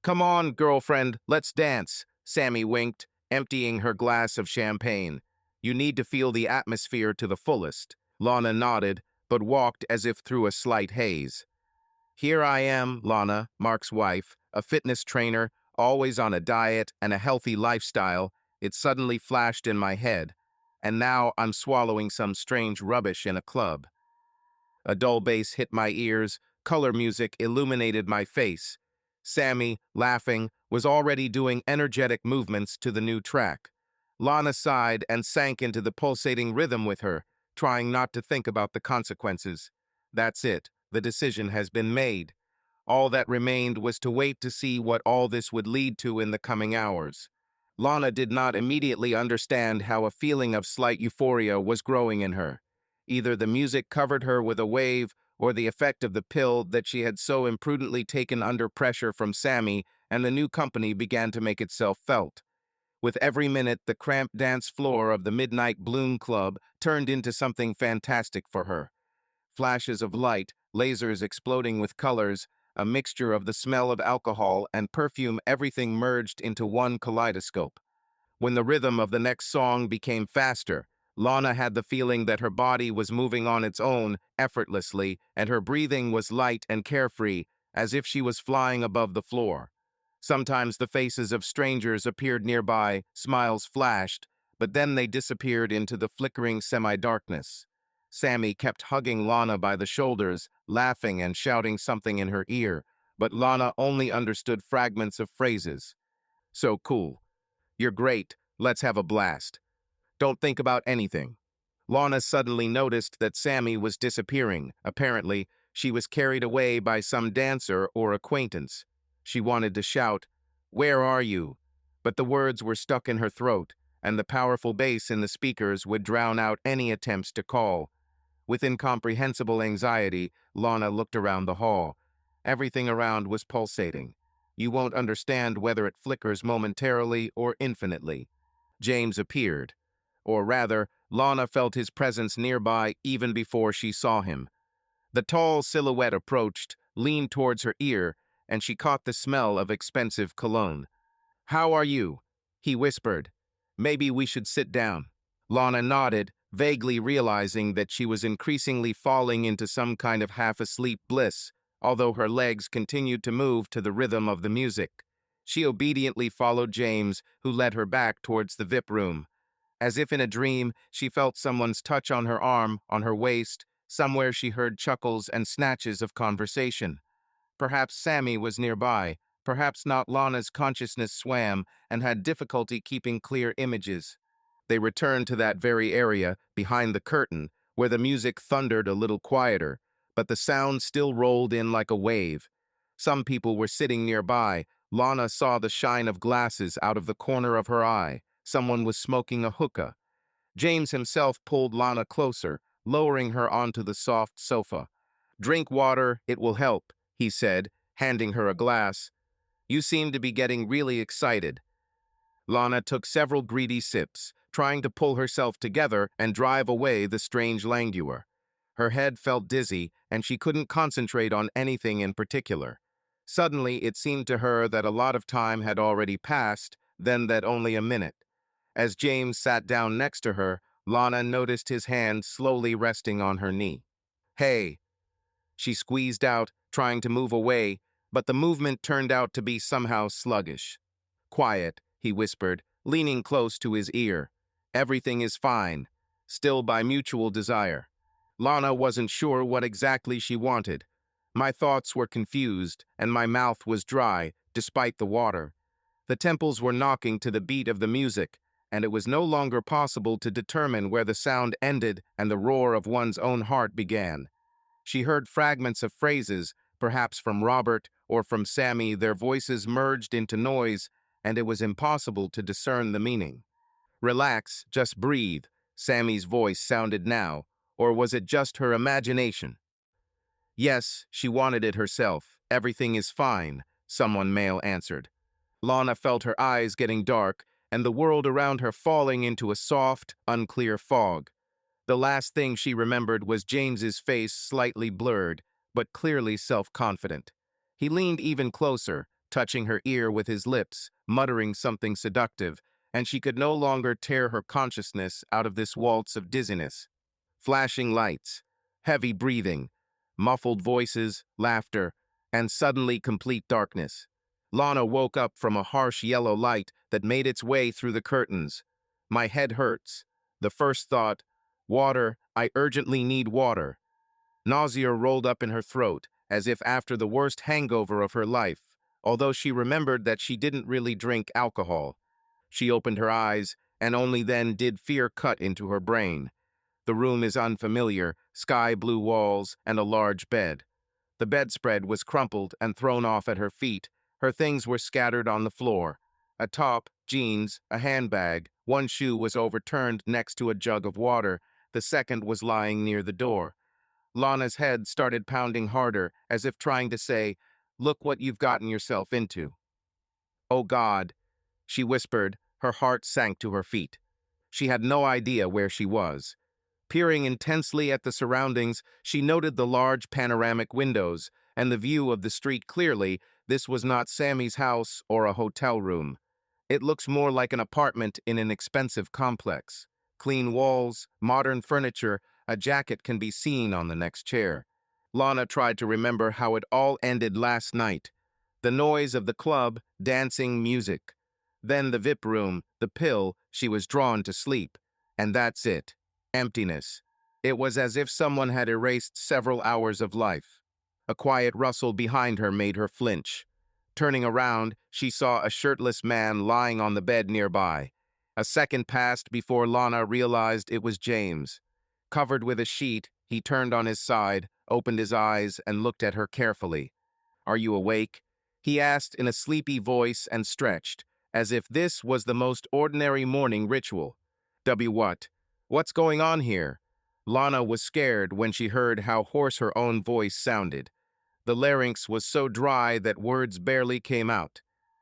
Come on, girlfriend, let's dance, Sammy winked, emptying her glass of champagne. You need to feel the atmosphere to the fullest. Lana nodded, but walked as if through a slight haze. Here I am, Lana, Mark's wife, a fitness trainer, always on a diet and a healthy lifestyle. It suddenly flashed in my head. And now I'm swallowing some strange rubbish in a club. A dull bass hit my ears, color music illuminated my face. Sammy, laughing, was already doing energetic movements to the new track. Lana sighed and sank into the pulsating rhythm with her, trying not to think about the consequences. That's it, the decision has been made. All that remained was to wait to see what all this would lead to in the coming hours. Lana did not immediately understand how a feeling of slight euphoria was growing in her. Either the music covered her with a wave, or the effect of the pill that she had so imprudently taken under pressure from Sammy, and the new company began to make itself felt. With every minute, the cramped dance floor of the Midnight Bloom Club turned into something fantastic for her. Flashes of light, lasers exploding with colors, a mixture of the smell of alcohol and perfume, everything merged into one kaleidoscope. When the rhythm of the next song became faster, Lana had the feeling that her body was moving on its own, effortlessly, and her breathing was light and carefree, as if she was flying above the floor. Sometimes the faces of strangers appeared nearby, smiles flashed, but then they disappeared into the flickering semi-darkness. Sammy kept hugging Lana by the shoulders, laughing and shouting something in her ear, but Lana only understood fragments of phrases. So cool. You're great. Let's have a blast. Don't think about anything. Lana suddenly noticed that Sammy was disappearing. Apparently, she was carried away by some dancer or acquaintance. She wanted to shout, "Where are you?" But the words were stuck in her throat, and the powerful bass in the speakers would drown out any attempts to call. With incomprehensible anxiety, Lana looked around the hall. Everything around was pulsating. You won't understand whether it flickers momentarily or infinitely. James appeared. Or rather, Lana felt his presence nearby even before she saw him. The tall silhouette approached, leaned towards her ear, and she caught the smell of expensive cologne. "How are you?" he whispered. "Maybe we should sit down." Lana nodded, vaguely realizing that she was increasingly falling into some kind of half-asleep bliss. although her legs continued to move to the rhythm of the music. She obediently followed James, who led her back towards the VIP room. As if in a dream, she felt someone's touch on her arm, on her waist. Somewhere she heard chuckles and snatches of conversation. Perhaps Sammy was nearby. Perhaps not. Lana's consciousness swam and had difficulty keeping clear images. They returned to that very area, behind the curtain, where the music thundered a little quieter, but the sound still rolled in like a wave. Some people were sitting nearby. Lana saw the shine of glasses out of the corner of her eye. Someone was smoking a hookah. James himself pulled Lana closer, lowering her onto the soft sofa. "Drink water, it will help," he said, handing her a glass. "You seem to be getting really excited." Lana took several greedy sips, trying to pull herself together and drive away the strange languor. Her head felt dizzy, and she couldn't concentrate on anything in particular. Suddenly, it seemed to her that a lot of time had already passed, then that only a minute. As James sat down next to her, Lana noticed his hand slowly resting on her knee. "Hey," she squeezed out, trying to move away, but the movement turned out to be somehow sluggish. "Quiet," he whispered, leaning close to his ear. "Everything is fine," still by mutual desire. Lana wasn't sure what exactly she wanted. "My thoughts were confused, and my mouth was dry, despite the water." The temples were knocking to the beat of the music, and it was no longer possible to determine where the sound ended and the roar of one's own heart began. She heard fragments of phrases, perhaps from Robert or from Sammy. Their voices merged into noise, and it was impossible to discern the meaning. "Relax, just breathe," Sammy's voice sounded now, or was it just her imagination? Yes, she wanted it herself. "Everything is fine," someone male answered. Lana felt her eyes getting dark, and the world around her falling into a soft, unclear fog. The last thing she remembered was James's face, slightly blurred, but clearly self-confident. He leaned even closer, touching her ear with his lips, muttering something seductive, and she could no longer tear her consciousness out of this waltz of dizziness. Flashing lights, heavy breathing, muffled voices, laughter, and suddenly complete darkness. Lana woke up from a harsh yellow light that made its way through the curtains. "My head hurts." The first thought, "Water, I urgently need water." Nausea rolled up in her throat, as if after the worst hangover of her life, although she remembered that she didn't really drink alcohol. She opened her eyes, and only then did fear cut into her brain. The room is unfamiliar, sky-blue walls and a large bed. The bedspread was crumpled and thrown off at her feet. Her things were scattered on the floor. A top, jeans, a handbag. One shoe was overturned next to a jug of water. The second was lying near the door. Lana's head started pounding harder, as if trying to say, "Look what you've gotten yourself into." "Oh God," she whispered. Her heart sank to her feet. She had no idea where she was. Peering intensely at the surroundings, she noted the large panoramic windows and the view of the street clearly. This was not Sammy's house or a hotel room. It looks more like an apartment in an expensive complex. Clean walls, modern furniture, a jacket can be seen on the next chair. Lana tried to remember how it all ended last night. The noise of the club, dancing, music. Then the VIP room, the pill. She was drawn to sleep. And that's it. Emptiness. It was as if someone had erased several hours of life. A quiet rustle behind her made her flinch. Turning around, she saw a shirtless man lying on the bed nearby. A second passed before Lana realized it was James. Covered with a sheet, he turned on his side, opened his eyes, and looked at her carefully. "Are you awake?" he asked in a sleepy voice and stretched, as if this was the most ordinary morning ritual. What? What's going on here?" Lana was scared when she heard how hoarse her own voice sounded. The larynx was so dry that words barely came out.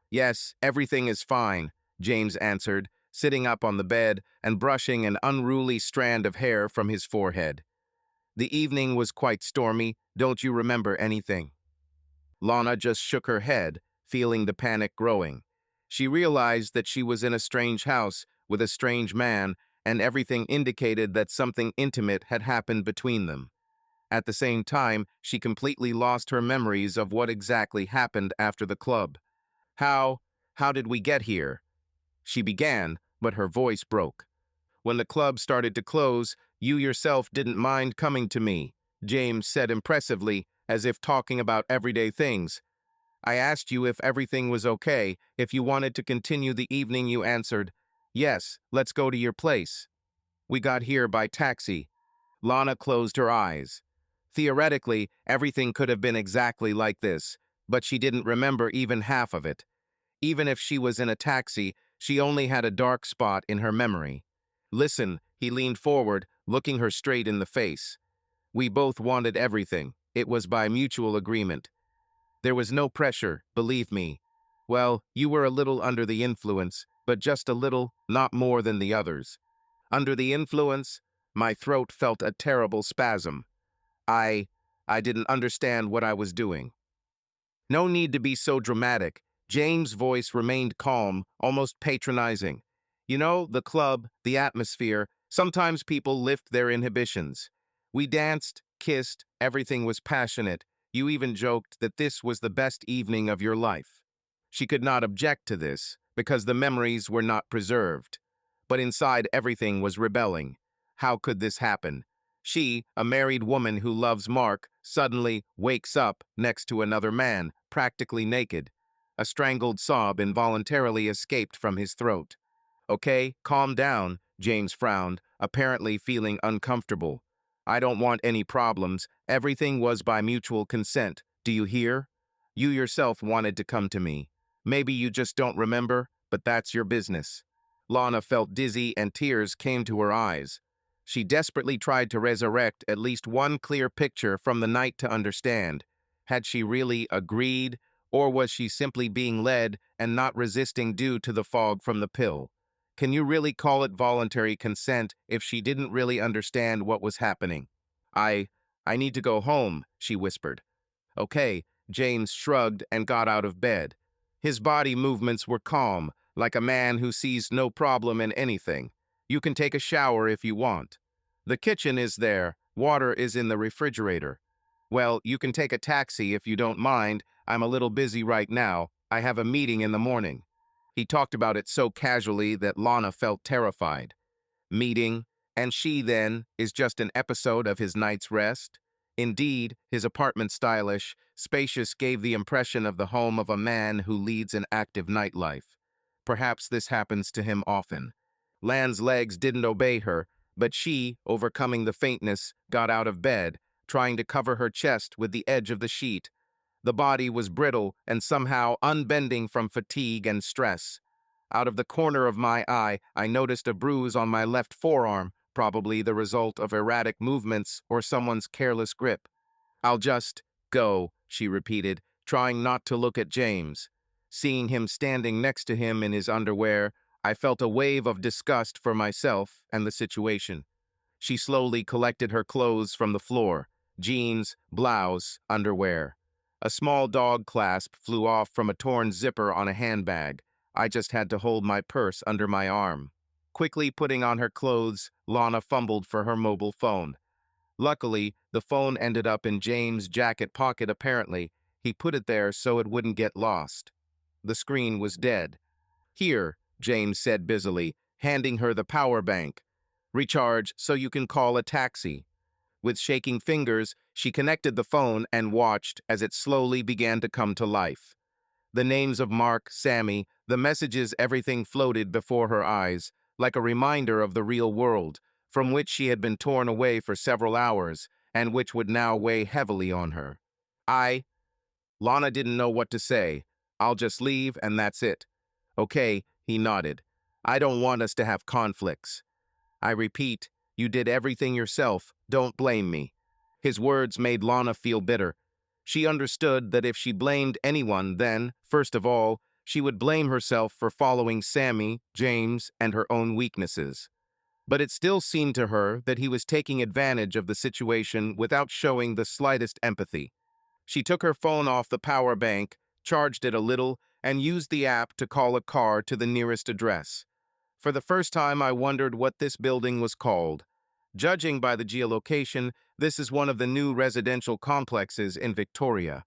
"Yes, everything is fine," James answered, sitting up on the bed and brushing an unruly strand of hair from his forehead. "The evening was quite stormy. Don't you remember anything?" Lana just shook her head, feeling the panic growing. She realized that she was in a strange house with a strange man, and everything indicated that something intimate had happened between them. At the same time, she completely lost her memories of what exactly happened after the club. How, how did we get here? She began, but her voice broke. When the club started to close, you yourself didn't mind coming to me, James said impressively, as if talking about everyday things. I asked you if everything was okay, if you wanted to continue the evening. You answered, yes, let's go to your place. We got here by taxi. Lana closed her eyes. Theoretically, everything could have been exactly like this, but she didn't remember even half of it. Even if she was in a taxi, she only had a dark spot in her memory. Listen, he leaned forward, looking her straight in the face. We both wanted everything. It was by mutual agreement. There was no pressure, believe me. Well, you were a little under the influence, but just a little, not more than the others. Under the influence, my throat felt a terrible spasm. I didn't understand what I was doing. No need to be so dramatic. James' voice remained calm, almost patronizing. You know, the club, the atmosphere, sometimes people lift their inhibitions. We danced, kissed, everything was passionate. You even joked that this was the best evening of your life. She could not object to this, because the memories were not preserved. But inside everything was rebelling. How could this happen? She, a married woman who loves Mark, suddenly wakes up next to another man, practically naked. A strangled sob involuntarily escaped from his throat. Okay, calm down, James frowned, apparently feeling uncomfortable. I don't want any problems. Everything was by mutual consent. Do you hear? You yourself wanted to come to me. Maybe you just don't remember, but that's your business. Lana felt dizzy and tears came to her eyes. She desperately tried to resurrect at least one clear picture from the night to understand. Had she really agreed, or was she simply being led and not resisting due to the fog from the pill? Can you really call it voluntary consent if she didn't really understand what was happening? I, I need to go home, she whispered. Okay, James shrugged and got out of bed. His body movements were calm, like a man who sees no problem in anything. You can take a shower if you want. The kitchen is there. Water is in the refrigerator. Well, you can take a taxi if you don't mind. I'm a little busy right now. I have a meeting in the morning. He talked about it so casually that Lana felt terrified. Meeting, and she, then, is just an episode of his night's rest? Indeed, his apartment stylish, spacious gave the impression of the home of a man who leads an active nightlife. Perhaps this happens to him often. Lan's legs didn't obey her, but she, overcoming the faintness, got out of bed, trying to cover her chest with the edge of the sheet. The body was brittle and somehow unbending from fatigue and stress. Out of the corner of my eye, I noticed a bruise on my left forearm, probably the result of erratic movements or someone's careless grip. I'll just go, she repeated, trying not to look at James. Seeing him standing next to him in his underwear, I felt a wave of disgust for myself and the situation. She slowly collected her clothes from the floor, jeans, blouse, underwear. A small dog clasp flew off from a torn zipper on a handbag. I just had to hold my purse under my arm. Quickly putting on her clothes, Lana fumbled for her mobile phone. Luckily, the phone ended up in James' jacket pocket apparently. He put it there so it wouldn't get lost. The screen was dead. Here, James said busily, handing her the power bank. Recharge so you can call a taxi. With shaking fingers, she connected the phone and watched as it slowly began to come to life. The names of Mark, Sammy, the messages, everything floated before her eyes, like a reminder of the real world, from which she had been torn away for several hours, and which would now weigh heavily on her. Lana didn't know what to say. I'll just leave and that's it. Okay, he nodded. I don't want us to have conflicts. I repeat, you did everything yourself, don't blame me. His words made Lana feel bitter. She understood that if she blamed anyone, then, first of all, she would blame herself for following Sammy, James, and her own weaknesses. But it still seemed to her that he was taking advantage of the situation without showing the slightest empathy. She took her phone off the power bank, charged it a little, and used the app to call a car to the nearest address. For the first time, I wondered what this building was called. Judging by the geolocation, this is one of the new residential complexes in Victoria.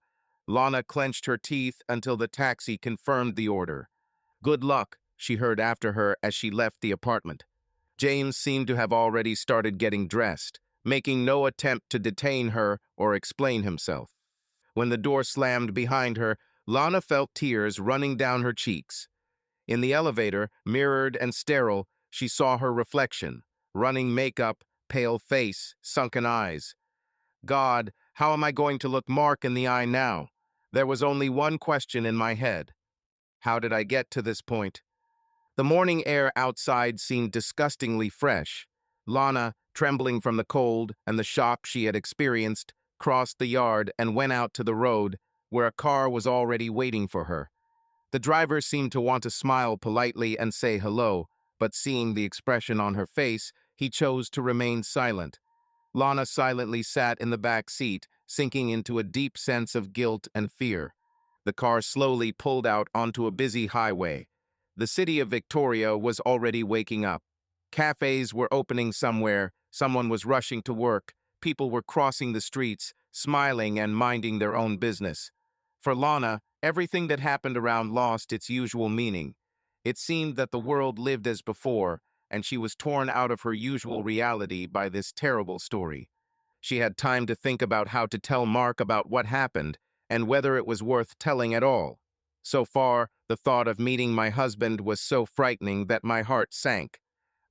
Lana clenched her teeth until the taxi confirmed the order. Good luck, she heard after her as she left the apartment. James seemed to have already started getting dressed, making no attempt to detain her or explain himself. When the door slammed behind her, Lana felt tears running down her cheeks. In the elevator, mirrored and sterile, she saw her reflection, running makeup, pale face, sunken eyes. God, how am I going to look Mark in the eye now? There was only one question in my head. How did I get to this point? The morning air outside seemed disgustingly fresh. Lana, trembling from the cold and the shock she had experienced, crossed the yard and went out to the road, where a car was already waiting for her. The driver seemed to want to smile politely and say hello, but seeing the expression on her face, he chose to remain silent. Lana silently sat in the back seat, sinking into a deep sense of guilt and fear. The car slowly pulled out onto a busy highway. The city of Victoria was already waking up. Cafes were opening somewhere, someone was rushing to work, people were crossing the streets, smiling and minding their own business. For Lana, everything that happened around lost its usual meaning. It seemed that the world lived as before, and she was torn out of her usual reality by this terrible story. She had time to think about how to tell Mark about what happened and whether it was worth telling at all. So far, the thought of meeting my husband was so frightening that my heart sank.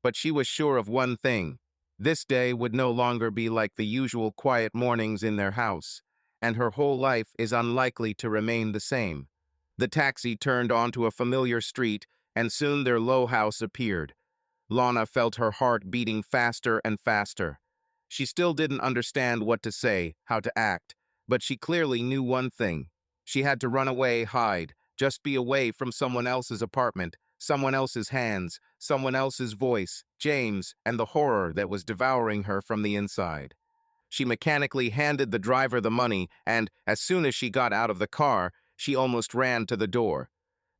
But she was sure of one thing. This day would no longer be like the usual quiet mornings in their house, and her whole life is unlikely to remain the same. The taxi turned onto a familiar street, and soon their low house appeared. Lana felt her heart beating faster and faster. She still didn't understand what to say, how to act, but she clearly knew one thing. She had to run away, hide, just be away from someone else's apartment, someone else's hands, someone else's voice, James, and the horror that was devouring her from the inside. She mechanically handed the driver the money, and as soon as she got out of the car, she almost ran to the door.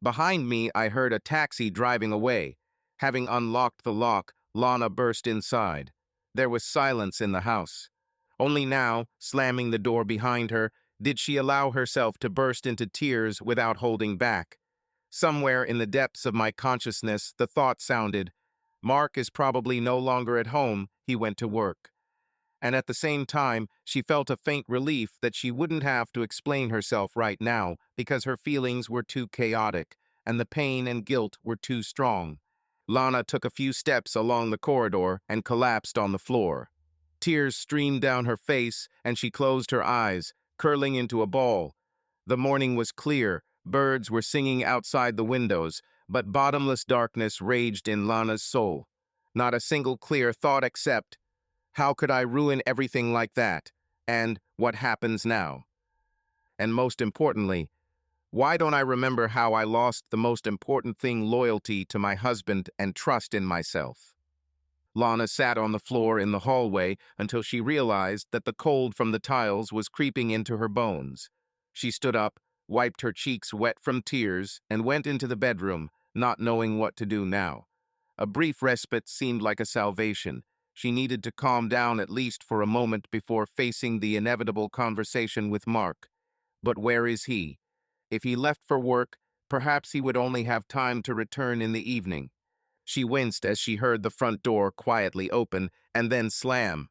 Behind me, I heard a taxi driving away. Having unlocked the lock, Lana burst inside. There was silence in the house. Only now, slamming the door behind her, did she allow herself to burst into tears without holding back. Somewhere in the depths of my consciousness, the thought sounded, Mark is probably no longer at home, he went to work. And at the same time, she felt a faint relief that she wouldn't have to explain herself right now because her feelings were too chaotic and the pain and guilt were too strong. Lana took a few steps along the corridor and collapsed on the floor. Tears streamed down her face and she closed her eyes, curling into a ball. The morning was clear, birds were singing outside the windows, but bottomless darkness raged in Lana's soul. Not a single clear thought except, how could I ruin everything like that? And what happens now? And most importantly, why don't I remember how I lost the most important thing, loyalty to my husband and trust in myself? Lana sat on the floor in the hallway until she realized that the cold from the tiles was creeping into her bones. She stood up, wiped her cheeks wet from tears, and went into the bedroom, not knowing what to do now. A brief respite seemed like a salvation. She needed to calm down at least for a moment before facing the inevitable conversation with Mark. But where is he? If he left for work, perhaps he would only have time to return in the evening. She winced as she heard the front door quietly open and then slam.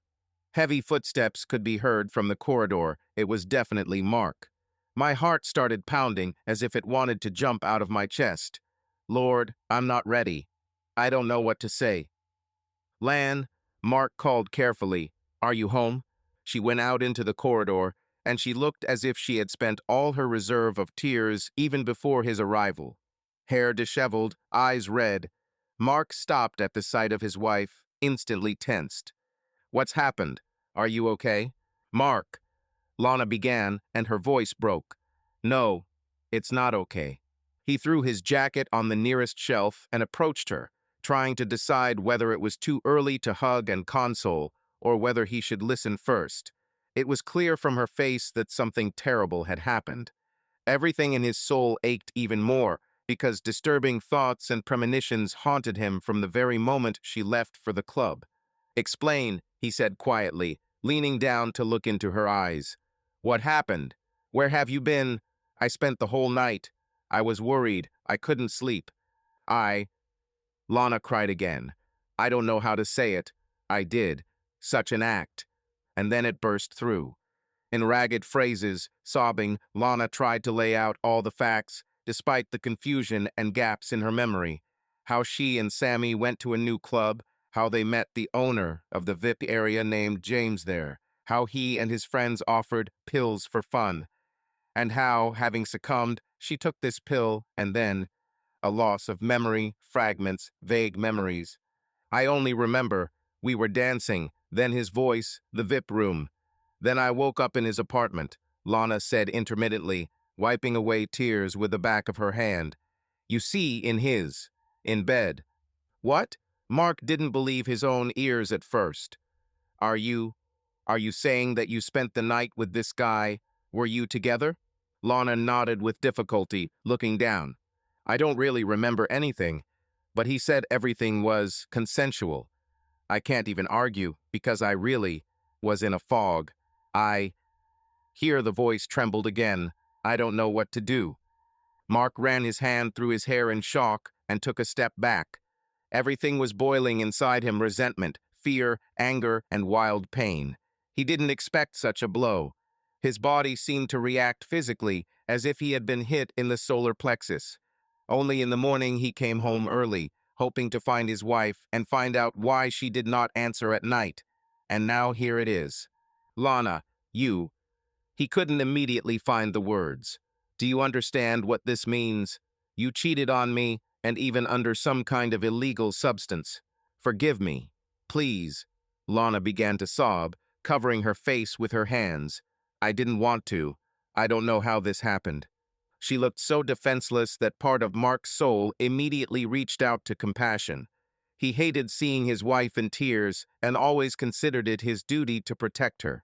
Heavy footsteps could be heard from the corridor. It was definitely Mark. My heart started pounding as if it wanted to jump out of my chest. Lord, I'm not ready. I don't know what to say. Lan, Mark called carefully. Are you home? She went out into the corridor, and she looked as if she had spent all her reserve of tears even before his arrival. Hair disheveled, eyes red. Mark stopped at the sight of his wife, instantly tensed. What's happened? Are you okay? Mark, Lana began, and her voice broke. No, it's not okay. He threw his jacket on the nearest shelf and approached her, trying to decide whether it was too early to hug and console or whether he should listen first. It was clear from her face that something terrible had happened. Everything in his soul ached even more because disturbing thoughts and premonitions haunted him from the very moment she left for the club. Explain, he said quietly, leaning down to look into her eyes. What happened? Where have you been? I spent the whole night. I was worried. I couldn't sleep. I... Lana cried again. I don't know how to say it. I did. Such an act. And then it burst through. In ragged phrases, sobbing, Lana tried to lay out all the facts, despite the confusion and gaps in her memory. How she and Sammy went to a new club, how they met the owner of the VIP area named James there, how he and his friends offered pills for fun, and how, having succumbed, she took this pill and then, a loss of memory, fragments, vague memories. I only remember, we were dancing, then his voice, the VIP room. Then I woke up in his apartment, Lana said intermittently, wiping away tears with the back of her hand. You see, in bed. What? Mark didn't believe his own ears at first. Are you, are you saying that you spent the night with this guy? Were you together? Lana nodded with difficulty, looking down. I don't really remember anything, but he said everything was consensual. I can't even argue, because I really was in a fog. Here the voice trembled again. I don't know what to do. Mark ran his hand through his hair in shock and took a step back. Everything was boiling inside him: resentment, fear, anger, and wild pain. He didn't expect such a blow. His body seemed to react physically, as if he had been hit in the solar plexus. Only in the morning he came home early, hoping to find his wife and find out why she did not answer at night. And now here it is. Lana, you... He couldn't immediately find the words. Do you understand what this means? You cheated on me, and even under some kind of illegal substance. Forgive me. Please. Lana began to sob, covering her face with her hands. I didn't want to. I don't know how this happened. She looked so defenseless that part of Mark's soul immediately reached out to compassion. He hated seeing his wife in tears and always considered it his duty to protect her.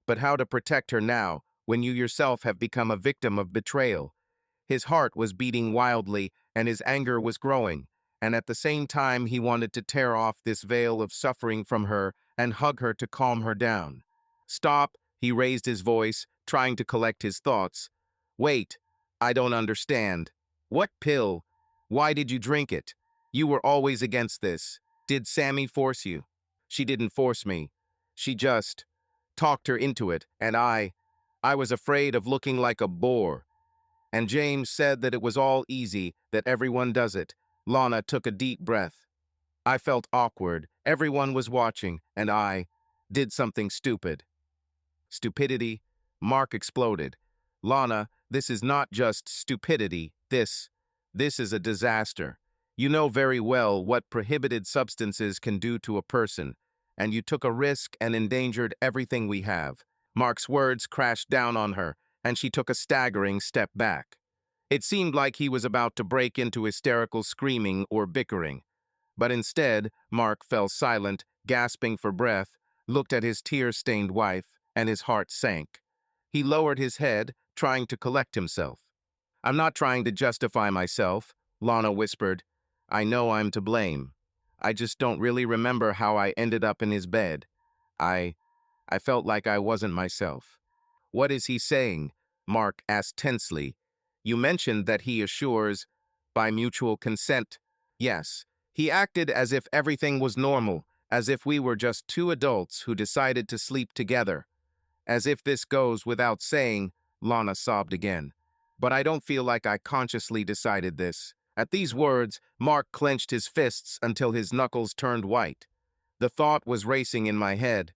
But how to protect her now, when you yourself have become a victim of betrayal? His heart was beating wildly, and his anger was growing, and at the same time he wanted to tear off this veil of suffering from her and hug her to calm her down. Stop, he raised his voice, trying to collect his thoughts. Wait, I don't understand. What pill? Why did you drink it? You were always against this. Did Sammy force you? She didn't force me. She just talked her into it, and I was afraid of looking like a bore. And James said that it was all easy, that everyone does it. Lana took a deep breath. I felt awkward. Everyone was watching, and I did something stupid. Stupidity? Mark exploded. Lana, this is not just stupidity. This is a disaster. You know very well what prohibited substances can do to a person, and you took a risk and endangered everything we have. Mark's words crashed down on her, and she took a staggering step back. It seemed like he was about to break into hysterical screaming or bickering. But instead, Mark fell silent, gasping for breath, looked at his tear-stained wife, and his heart sank. He lowered his head, trying to collect himself. I'm not trying to justify myself, Lana whispered. I know I'm to blame. I just don't really remember how I ended up in his bed. I felt like I wasn't myself. What is he saying? Mark asked tensely. You mentioned that he assures, by mutual consent. Yes, he acted as if everything was normal, as if we were just two adults who decided to sleep together. As if this goes without saying, Lana sobbed again. But I don't feel like I consciously decided this. At these words, Mark clenched his fists until his knuckles turned white. The thought was racing in my head.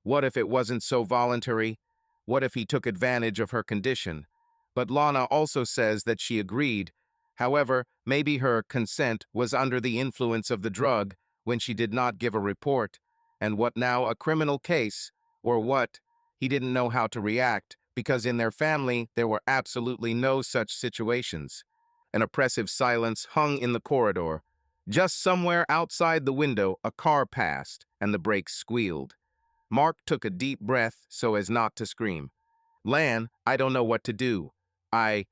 What if it wasn't so voluntary? What if he took advantage of her condition? But Lana also says that she agreed. However, maybe her consent was under the influence of the drug when she did not give a report. And what now, a criminal case? Or what? He didn't know how to react, because in their family there were absolutely no such situations. An oppressive silence hung in the corridor. Just somewhere outside the window, a car passed, and the brakes squealed. Mark took a deep breath so as not to scream. Lan, I don't know what to do. I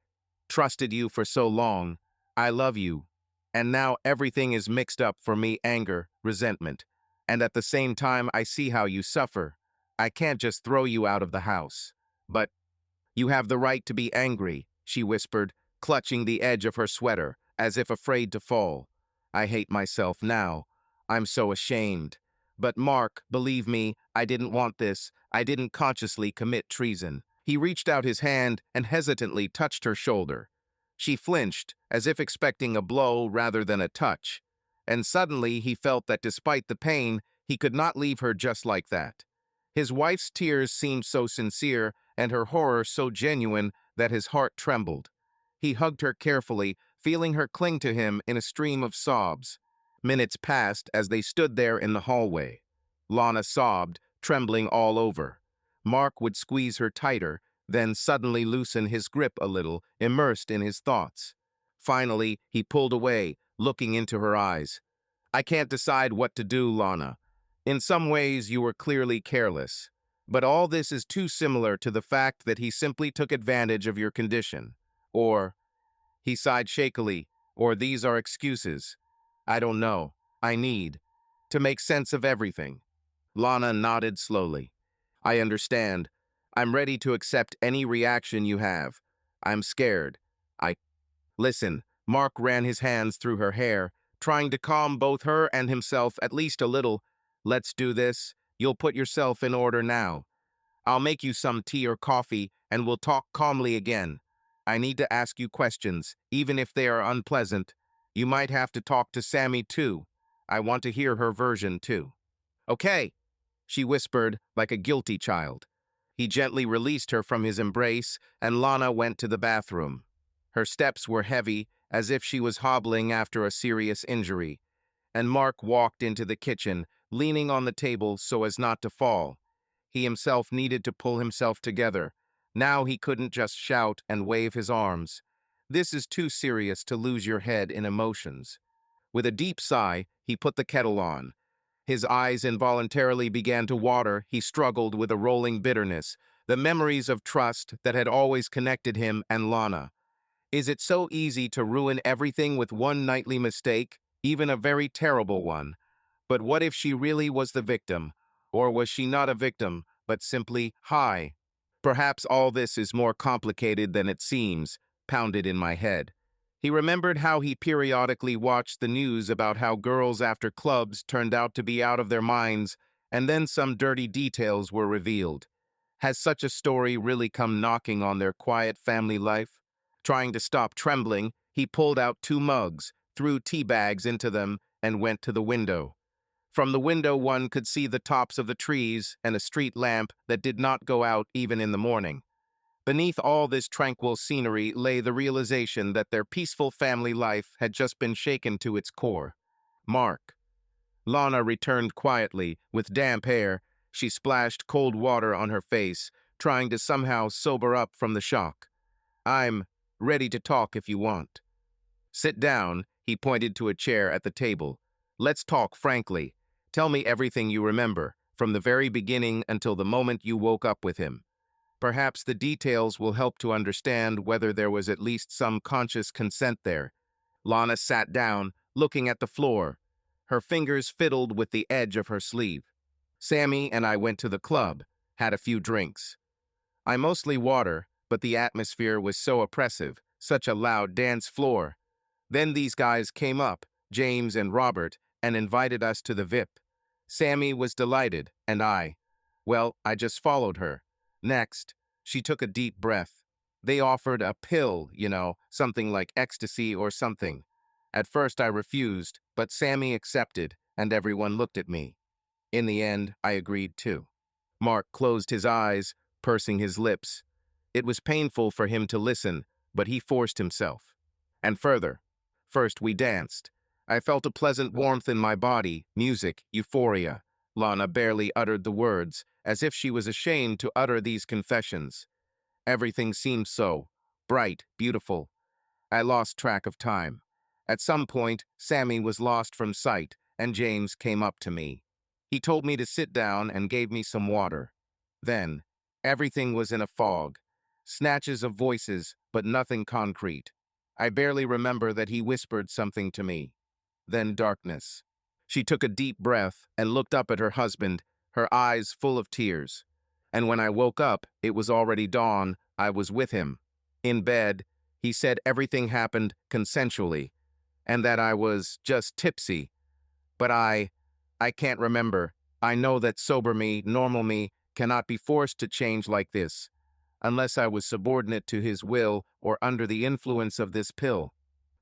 trusted you for so long. I love you. And now everything is mixed up for me: anger, resentment. And at the same time, I see how you suffer. I can't just throw you out of the house. But you have the right to be angry, she whispered, clutching the edge of her sweater, as if afraid to fall. I hate myself now. I'm so ashamed. But Mark, believe me, I didn't want this. I didn't consciously commit treason. He reached out his hand and hesitantly touched her shoulder. She flinched, as if expecting a blow rather than a touch. And suddenly he felt that despite the pain, he could not leave her just like that. His wife's tears seemed so sincere and her horror so genuine that his heart trembled. He hugged her carefully, feeling her cling to him in a stream of sobs. Minutes passed as they stood there in the hallway. Lana sobbed, trembling all over. Mark would squeeze her tighter, then suddenly loosen his grip a little, immersed in his thoughts. Finally, he pulled away, looking into her eyes. I can't decide what to do, Lana. In some ways, you were clearly careless. But all this is too similar to the fact that he simply took advantage of your condition. Or, he sighed shakily, or these are excuses. I don't know. I need to make sense of everything. Lana nodded slowly. I understand. I'm ready to accept any reaction you have. I'm scared. I Listen, Mark ran his hands through her hair, trying to calm both her and himself at least a little. Let's do this. You'll put yourself in order now. I'll make you some tea or coffee, and we'll talk calmly again. I need to ask you questions, even if they are unpleasant. You might have to talk to Sammy, too. I want to hear her version, too. Okay, she whispered like a guilty child. He gently released her from his embrace, and Lana went to the bathroom. Her steps were heavy, as if she was hobbling after a serious injury, and Mark walked into the kitchen, leaning on the table so as not to fall. He himself needed to pull himself together. Now he couldn't just shout and wave his arms. This is too serious to lose your head in emotions. With a deep sigh, he put the kettle on. His eyes involuntarily began to water. He struggled with a rolling bitterness, the memories of trust that had always connected him and Lana. Is it so easy to ruin everything with one nightly mistake, even a very terrible one? But what if she really was the victim? Or was she not a victim, but simply high? Perhaps all this is more complicated than it seems, pounded in my head. He remembered how he periodically watched the news about how girls after clubs turned out to be out of their minds, and then some dirty details were revealed. Has such a story really come knocking on their quiet family life? Trying to stop trembling, he pulled out 2 mugs, threw tea bags into them, and went to the window. From the window one could see the tops of the trees and a street lamp that did not go out even in the morning. Beneath all this tranquil scenery lay the realization that their peaceful family life had just been shaken to its core. Mark. Lana returned quietly, with damp hair. She splashed cold water on her face, trying to somehow sober up from the shock. I'm ready to talk if you want. Sit down, he pointed to a chair at the table. Let's talk frankly. Tell me everything you remember, from the very beginning until the moment you woke up with him. Perhaps the details will help to understand whether there was at least some conscious consent there. Lana sat down, looking at the floor. Her fingers fiddled with the edge of her sleeve. Sammy and I went to the club, had a few drinks. I mostly water, but the atmosphere was so oppressive, such a loud dance floor. Then these guys came up, James and Robert, and invited us to the VIP. Sammy was delighted, and well, I just followed her. Next, she took a deep breath. They offered a pill, something like ecstasy or something. At first I refused, but Sammy accepted, and everyone looked at me. In the end, I agreed too. Mark closed his eyes, pursing his lips. It was painful for him to listen, but he forced himself. And further. First we danced. I felt a pleasant warmth in my body, music, euphoria. Lana barely uttered the words, as if she was ashamed to utter these confessions. Everything seemed so bright, beautiful. I lost track of time. At some point, Sammy was lost from sight, and James came up to me. He told me to sit down and gave me some water. Then, everything was in a fog. Snatches of voices, but nothing concrete. I barely remember that he whispered something to me. Then darkness. She took a deep breath and looked up at her husband, her eyes full of tears. And when I woke up, it was already dawn. I was with him. In bed, he said everything happened consensually, and that I was just tipsy. But I can't remember. I know that sober me, normal me, cannot be forced to change like this, unless I was subordinate to his will or under the influence of this pill.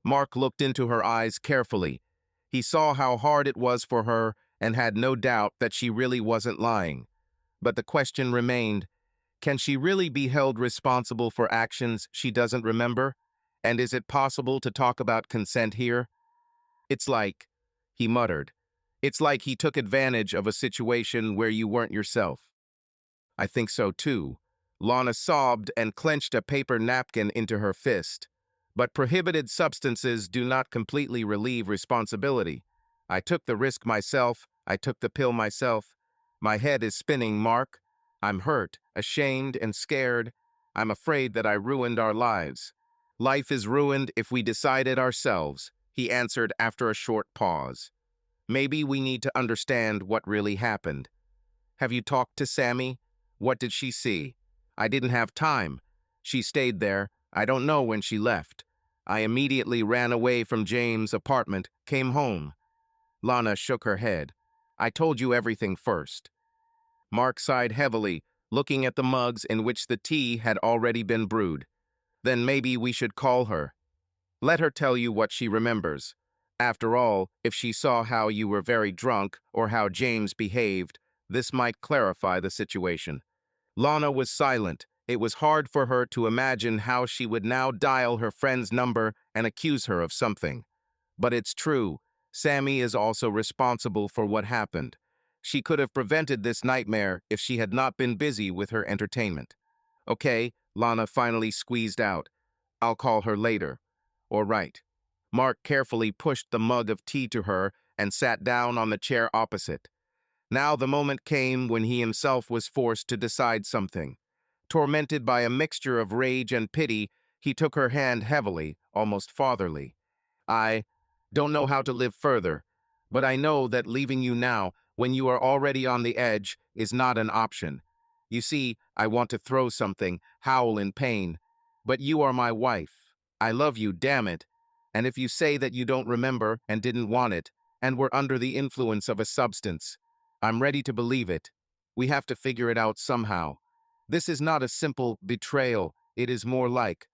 Mark looked into her eyes carefully. He saw how hard it was for her and had no doubt that she really wasn't lying. But the question remained, can she really be held responsible for actions she doesn't remember? And is it possible to talk about consent here? It's like, he muttered, it's like he took advantage of a situation where you weren't yourself. I think so too. Lana sobbed and clenched a paper napkin into her fist. But prohibited substances do not completely relieve responsibility. I took the risk myself. I took the pill myself. My head is spinning, Mark. I'm hurt, ashamed, and scared. I'm afraid that I ruined our lives. Life is ruined if we decide it ourselves, he answered after a short pause. Maybe we need to understand what really happened. Have you talked to Sammy? What did she see? I didn't have time. She stayed there. I don't know when she left. I immediately ran away from James' apartment, came home. Lana shook her head. I told you everything first. Mark sighed heavily, looking at the mugs in which the tea had already been brewed. Then maybe we should call her. Let her tell you what she remembers. After all, if she saw how you were very drunk or how James behaved, this might clarify the situation. Lana was silent. It was hard for her to imagine how she would now dial her friend's number and accuse her of something. But it's true. Sammy is also responsible for what happened. She could have prevented this nightmare if she had not been busy with her entertainment. Okay, Lana finally squeezed out. I'll call her later. All right. Mark carefully pushed the mug of tea to her and sat down on the chair opposite. Now the moment came when he himself was forced to decide something. Tormented by a mixture of rage and pity, he took her hand heavily, almost fatherly. I don't know how to live further, but I know that leaving you now, when you are already on the edge, is not an option. You see, I want to throw something, howl in pain. But you are my wife. I love you, damn it. And if you say that you don't remember and didn't want it, and were under the influence of a substance, I'm ready to believe it. We have to figure it out somehow. This is not a simple betrayal. It is more like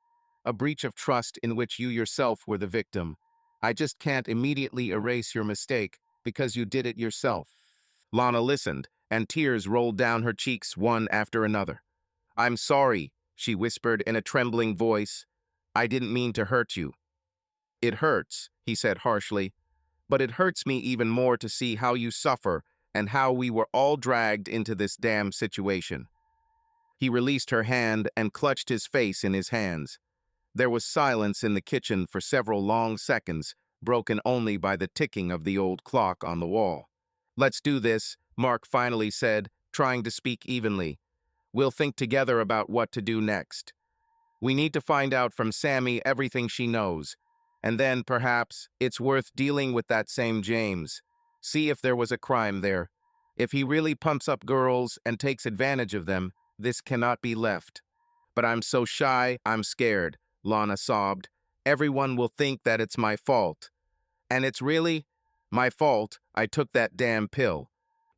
a breach of trust in which you yourself were the victim. I just can't immediately erase your mistake because you did it yourself. Lana listened, and tears rolled down her cheeks one after another. I'm sorry, she whispered in a trembling voice. I didn't mean to hurt you. It hurts, he said harshly, but it hurts me even more to see how you suffer and how we were all dragged into this damn situation. He released her hand and clutched his face in his hands. There was silence in the kitchen for several long seconds, broken only by the ticking of the old clock on the wall. Let's do this, Mark finally said, trying to speak evenly. We'll think together about what to do next. We need to find out from Sammy everything she knows. And then, perhaps, it's worth dealing with that same James. See if there was a crime there. If he really pumps up girls and takes advantage of them, this cannot be left. But I'm so shy, I'm scared, Lana sobbed. Everyone will think that it's my fault. And it's really my fault. I took that damn pill.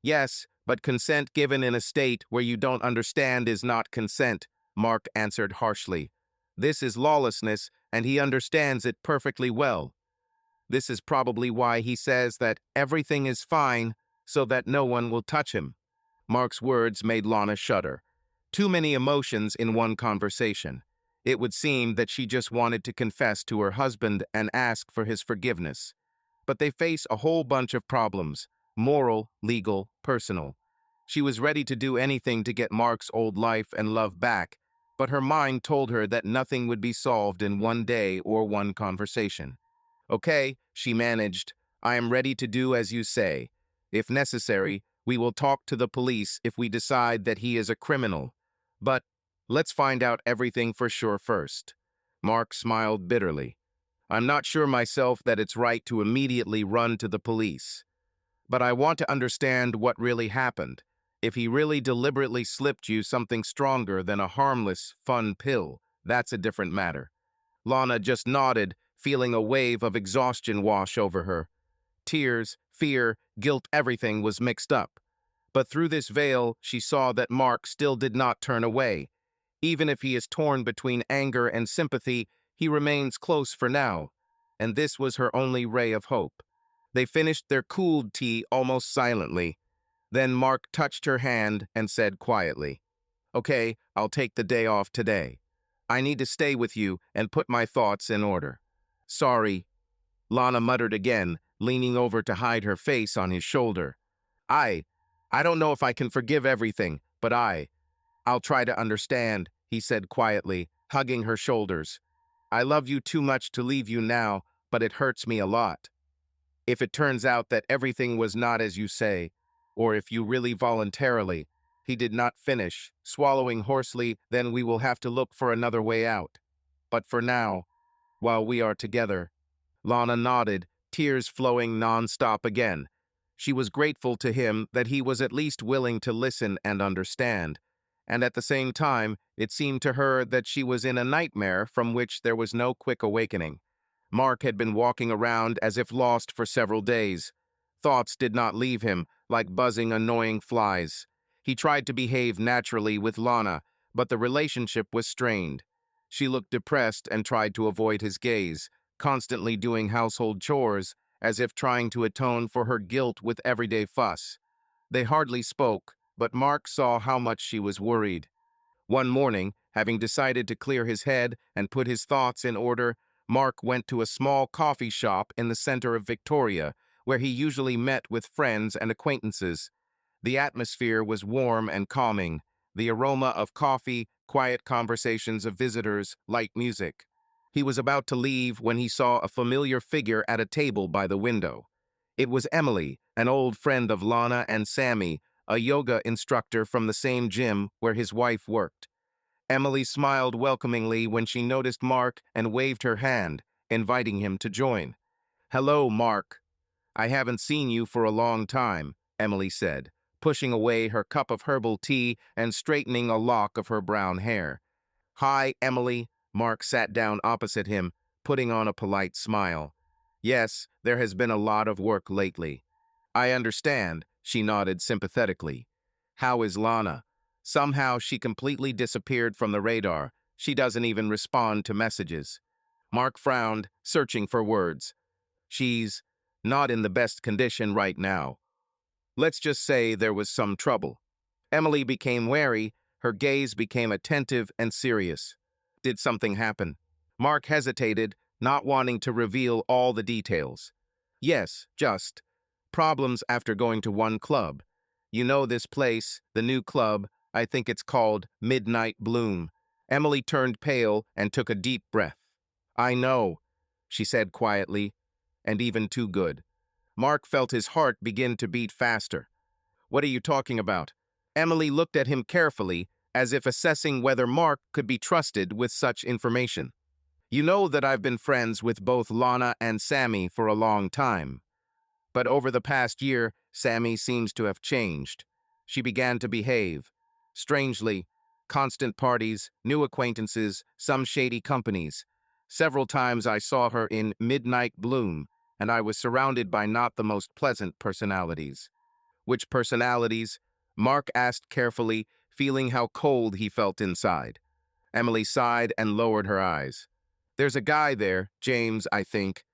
Yes, but consent given in a state where you don't understand is not consent, Mark answered harshly. This is lawlessness, and he understands it perfectly well. This is probably why he says that everything is fine, so that no one will touch him. Mark's words made Lana shudder. Too many emotions in one conversation. It would seem that she just wanted to confess to her husband and ask for his forgiveness. But they face a whole bunch of problems, moral, legal, personal. She was ready to do anything to get Mark's old life and love back, but her mind told her that nothing would be solved in one day or one conversation. Okay, she managed. I am ready to do as you say. If necessary, we will talk to the police if we decide that he is a criminal. But let's find out everything for sure first. Mark smiled bitterly. I'm not sure myself that it's right to immediately run to the police. But I want to understand what really happened. If he really deliberately slipped you something stronger than a harmless, fun pill, that's a different matter. Lana just nodded, feeling a wave of exhaustion wash over her. Tears, fear, guilt, everything was mixed up. But through this veil, she saw that Mark still did not turn away. Even if he is torn between anger and sympathy, he remains close for now. And this was her only ray of hope. They finished their cooled tea almost silently. Then Mark touched her hand and said quietly, "Okay, I'll take the day off today. I need to stay with you and put my thoughts in order." "Sorry," Lana muttered again, leaning over to hide her face on his shoulder. I, I don't know if I can forgive everything, but I'll try to understand," he said quietly, hugging her shoulders. "I love you too much to leave you now, but it hurts me a lot. If it turns out that everything was not as you say, or if you really voluntarily," he did not finish, swallowing hoarsely, "then we will have to look for another way out. But for now, while we are together." Lana nodded, tears flowing non-stop again. She was grateful to him that he was at least willing to listen and understand. And at the same time, it seemed to her that she was in a nightmare from which there was no quick awakening. Mark had been walking around as if lost for several days. Thoughts did not leave him, like buzzing, annoying flies. He tried to behave naturally with Lana, but the relationship was strained. She looked depressed and tried to avoid his gaze, constantly doing household chores, as if trying to atone for her guilt with everyday fuss. They hardly spoke, but Mark saw how much she was worried. One morning, having decided to clear his head and put his thoughts in order, Mark went to a small coffee shop in the center of Victoria, where he usually met with friends and acquaintances. The atmosphere was warm and calming, the aroma of coffee, quiet conversations of visitors, light music. He was about to leave when he saw a familiar figure at a table by the window. It was Emily, an old friend of Lana and Sammy, a yoga instructor from the same gym where his wife worked. Emily smiled welcomingly when she noticed Mark and waved her hand, inviting him to join. "Hello, Mark. I haven't seen you for a long time," Emily said, pushing away her cup of herbal tea and straightening a lock of her brown hair. "Hi, Emily." Mark sat down opposite him, putting on a polite smile. "Yes, there has been a lot of work lately." "I understand," she nodded sympathetically. "How is Lana?" Somehow she completely disappeared from the radar. She doesn't even respond to messages. Mark frowned, searching for words. "She's not in the best condition right now. Let's just say there was some trouble." Emily became wary, her gaze became attentive and serious. "Did something happen?" Mark hesitated, not wanting to reveal all the details. "Yes, just problems after going to one club. You know this place, the new club, I think it's called Midnight Bloom." Emily turned pale and took a deep breath. "I know," she said quietly, "and even too good." Mark felt his heart begin to beat faster. "What are you talking about?" Emily looked at him carefully, as if assessing whether Mark could be trusted with such information. "You know that I've been friends with both Lana and Sammy for a long time. But over the past year, Sammy seems to have changed. She began to behave strangely, constant parties, new acquaintances, some shady companies. Several times I saw her in Midnight Bloom, and I was surrounded by not the most pleasant personalities." "Which personalities?" Mark asked carefully, feeling how cold he felt inside. Emily sighed and lowered her eyes. "There's a guy there, James, I think.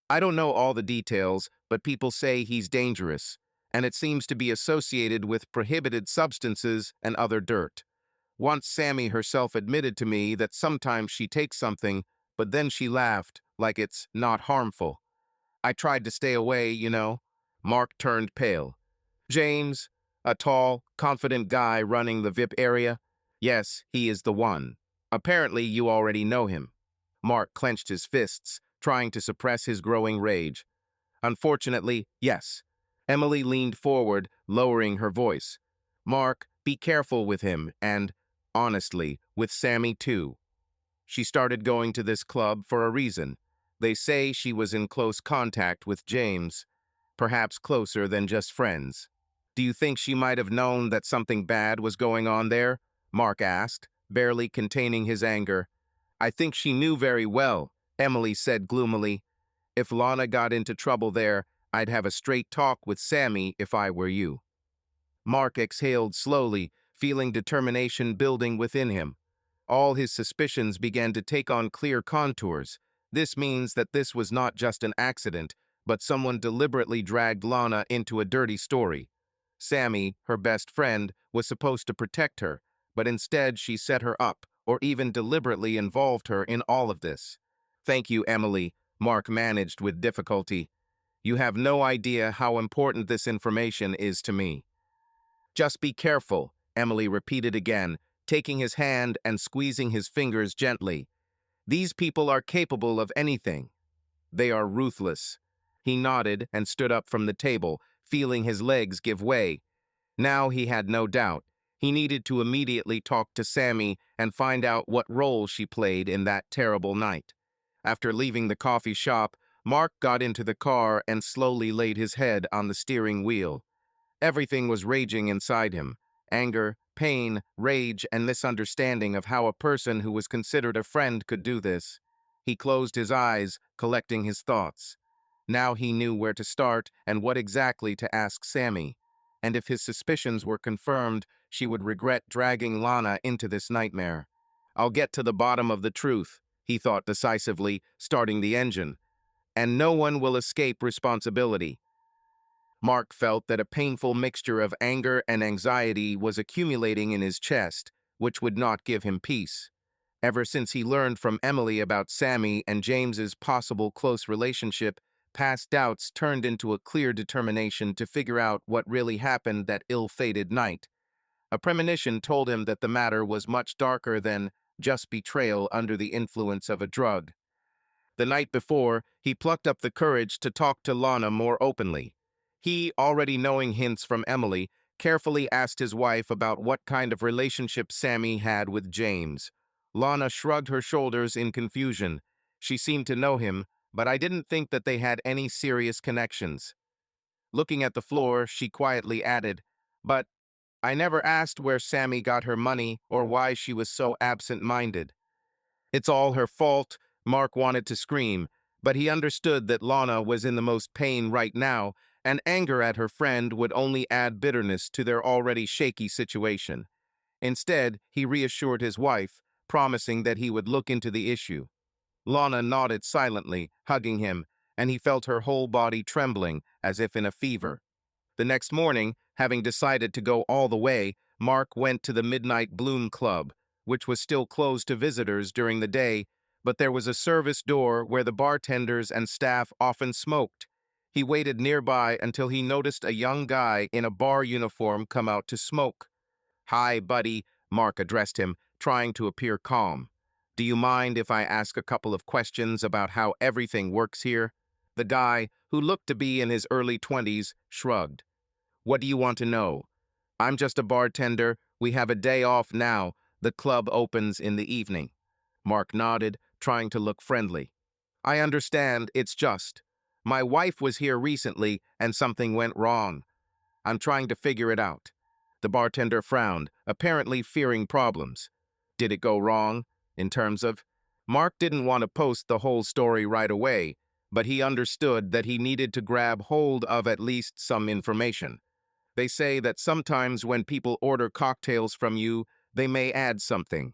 I don't know all the details, but people say he's dangerous, and it seems to be associated with prohibited substances and other dirt. Once Sammy herself admitted to me that sometimes she takes something, but then she laughed, like it's not harmful. I tried to stay away, you know." Mark turned pale. "James, a tall, confident guy running the VIP area?" "Yes, he is the one. Apparently you already know him." Mark clenched his fists, trying to suppress his growing rage. "Unfortunately, yes." Emily leaned forward, lowering her voice. "Mark, be careful with him and, honestly, with Sammy too. She started going to this club for a reason. They say she was in close contact with James. perhaps closer than just friends. Do you think she might have known that something bad was going on there? Mark asked, barely containing his anger. I think she knew very well, Emily said gloomily. If Lana got into trouble there, I'd have a straight talk with Sammy if I were you. Mark exhaled slowly, feeling determination building within him. All his suspicions began to take on clear contours. This means that this was not just an accident, but someone deliberately dragged Lana into a dirty story. Sammy, her best friend, was supposed to protect her, but instead she set her up, or even deliberately involved her in all of this. Thank you, Emily, Mark managed with difficulty. You have no idea how important this information is to me. Just be careful, Emily repeated again, taking his hand and squeezing his fingers gently. These people are capable of anything. They are ruthless. He nodded and stood up from the table, feeling his legs give way. Now he had no doubt. He needed to immediately talk to Sammy and find out what role she played in that terrible night. After leaving the coffee shop, Mark got into the car and slowly laid his head on the steering wheel. Everything was raging inside him. Anger, pain, rage, and misunderstanding of how a person who was considered a friend could do this. He closed his eyes, collecting his thoughts. Now he knew where to start and what exactly to ask Sammy. And if his suspicions were confirmed, she would regret dragging Lana into this nightmare. I'll get to the bottom of the truth, he thought decisively, starting the engine. And no one will escape responsibility. Mark felt that a painful mixture of anger and anxiety was accumulating in his chest, which would not give him peace. Ever since he learned from Emily about Sammy and James's possible close relationship, past doubts turned into a clear determination to figure out what really happened that ill-fated night. A premonition told him that the matter was much darker than just betrayal under the influence of a drug. The night before, he plucked up the courage to talk to Lana more openly. He, already knowing hints from Emily, carefully asked his wife about what kind of relationship Sammy had with James. Lana shrugged her shoulders in confusion. She seemed to know him, but I didn't think that they had any serious connections. Looking at the floor, she quietly added, but I never asked where Sammy got her money or why she was so absent-minded. It's all her fault, Mark wanted to scream, but he understood that Lana was in the most pain right now, and anger at her friend would only add bitterness to their already shaky situation. Instead, he reassured his wife, promising that he would look into the issue. Lana nodded silently, hugging him, and he felt her whole body trembling, as if in a fever. The next morning, having decided to go all the way, Mark went to the Midnight Bloom Club, which was still closed to visitors during the day, but there was a service door where the bartenders and staff often smoked. He waited nearby until he noticed a young guy in a bar uniform come out to smoke. "Hi, buddy," Mark addressed him, trying to appear calm. "Do you mind if I ask a couple of questions about how everything works here?" The guy, who looked to be in his early 20s, shrugged. "What do you want to know?" "I'm just a bartender. We have a day off now. The club opens in the evening." Mark nodded, trying to look friendly. "I understand, it's just. My wife was here recently and something went wrong. I'm trying to figure it out." The bartender frowned, apparently fearing problems. "Did it go wrong? In terms of—" Mark didn't want to post the whole story right away, but he understood that he needed to grab hold of at least some information. They say that sometimes when people order cocktails from you, they may add something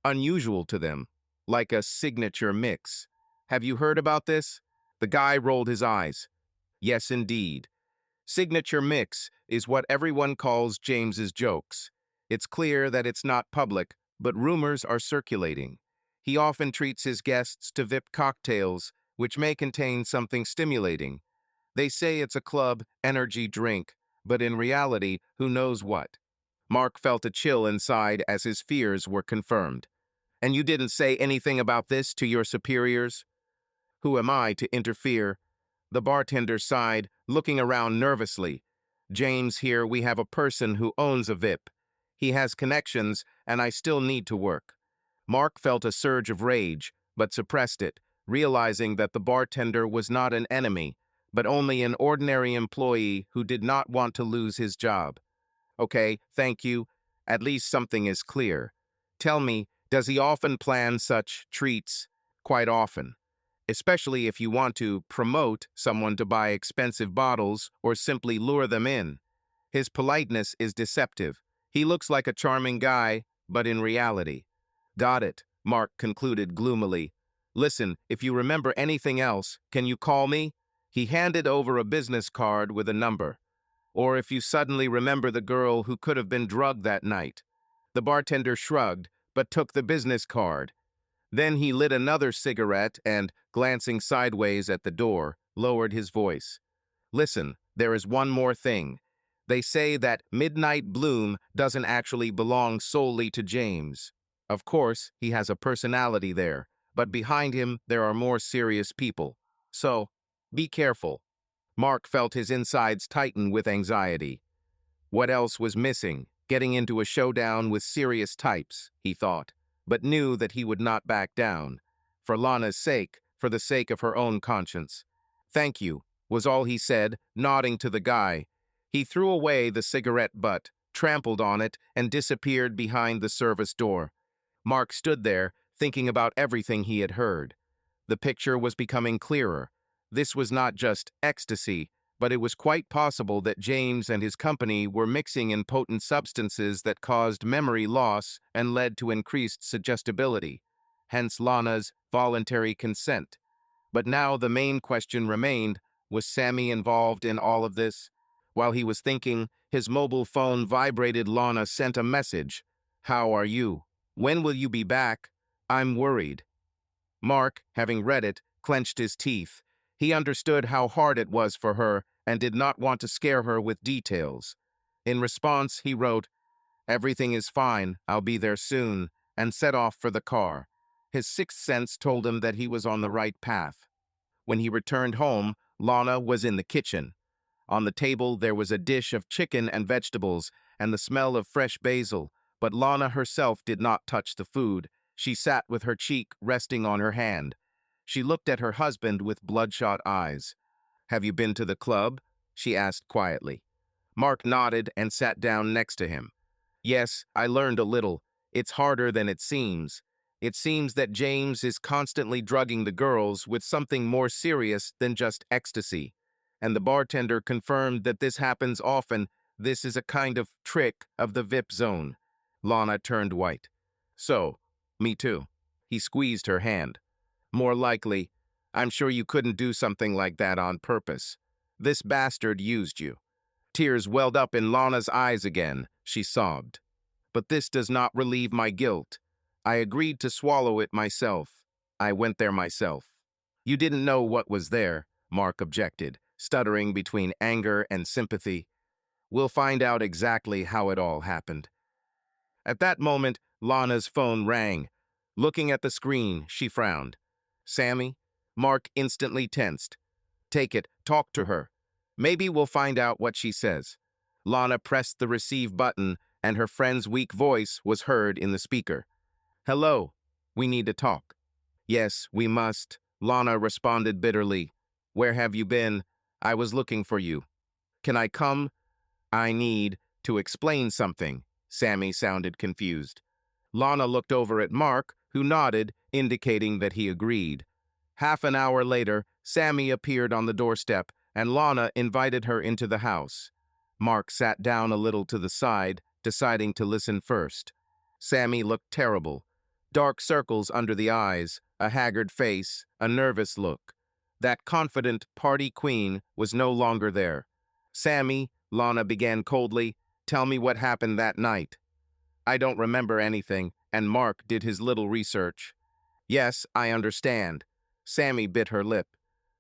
unusual to them, like a signature mix. Have you heard about this? The guy rolled his eyes. Yes, indeed. Signature mix is what everyone calls James's jokes. It's clear that it's not public, but rumors are circulating. He often treats his guests to VIP cocktails, which may contain something stimulating. They say it's a club energy drink, but in reality, who knows what? Mark felt a chill inside as his fears were confirmed. "And you didn't say anything about this to your superiors?" "Who am I to interfere?" The bartender sighed, looking around nervously. "James, here we have a person who owns a VIP. He has connections, and I still need to work." Mark felt a surge of rage, but suppressed it, realizing that the bartender was not an enemy, but only an ordinary employee who did not want to lose his job. Okay, thank you. At least something is clear. Tell me, does he often plan such treats? Quite often. Especially if you want to promote someone to buy expensive bottles or simply lure them in. His politeness is deceptive. He looks like a charming guy, but in reality. Got it, Mark concluded gloomily. Listen, if you remember anything else, can you call me? He handed over a business card with a number. Or if you suddenly remember the girl who could have been drugged that night. The bartender shrugged, but took the business card. Then he lit another cigarette and, glancing sideways at the door, lowered his voice. Listen, there is one more thing. They say that Midnight Bloom doesn't actually belong solely to James. Of course, he has a personality there, but behind him there are more serious people. So, be careful. Mark felt his insides tighten with anxiety. What else was missing? Getting into a showdown with serious types, he thought, but knew that he would not back down. For Lana's sake, for the sake of her own conscience. Thank you, was all he said, nodding to the guy. He threw away the cigarette butt, trampled on it, and disappeared behind the service door. Mark stood there, thinking about everything he had heard. The picture was becoming clearer. This was not just ecstasy, but it was quite possible that James and his company were mixing in potent substances that caused memory loss and led to increased suggestibility, hence Lana's voluntary consent. But now the main question remained, was Sammy involved in all of this? While he was thinking, his mobile phone vibrated. Lana sent a message. How are you? When will you be back? I'm worried. Mark, having read it, clenched his teeth. He understood how hard it was for her and did not want to scare her with details. In response, he wrote, "Everything is fine, I'll be there soon," and set off for the car. His sixth sense told him that he was on the right path. When he returned home, Lana was in the kitchen. On the table there was a dish of chicken and vegetables and the smell of fresh basil, but Lana herself did not touch the food. She sat with her cheek resting on her hand. She looked at her husband with bloodshot eyes. "Have you been to the club?" she asked quietly. Mark nodded and sat down next to him. "Yes, I learned a little. It's harder than it seems. It seems that James is constantly drugging the girls with something more serious than just ecstasy. And the bartender confirmed that this happens often. This is a kind of trick of the VIP zone." Lana turned white. "So, me too." He squeezed her hand. "More likely. I'm sure you couldn't do something like that on purpose. This bastard used you." Tears welled up in Lana's eyes again. She sobbed. "But this does not relieve my guilt. I agreed to swallow it myself. I went there myself." "You didn't know what was there," Mark objected, stuttering between anger and sympathy. "We'll find out exactly how it all happened." At that moment, Lana's phone rang. Looking at the screen, she frowned. "Sammy?" Mark instantly tensed. "Take it. Talk to her. Maybe we'll find out what she says." Lana pressed the receive button, and her friend's weak voice was heard in the speaker. "Hello. We need to talk." "Yes, we must," Lana responded bitterly. "Where have you been? I was looking for you." "Can I come?" "I need to explain something." Sammy sounded confused. Lana looked over at Mark, who nodded, indicating that he agreed. Half an hour later, Sammy appeared on the doorstep, and Lana invited her into the house. Mark sat down a little to the side, deciding to listen first. Sammy looked terrible. Dark circles under the eyes, a haggard face, a nervous look. That confident party queen was no longer there. "Sammy," Lana began coldly, "tell me what happened that night." "I don't remember anything," and Mark did his little research. "Yes, I understand." Sammy bit her lip.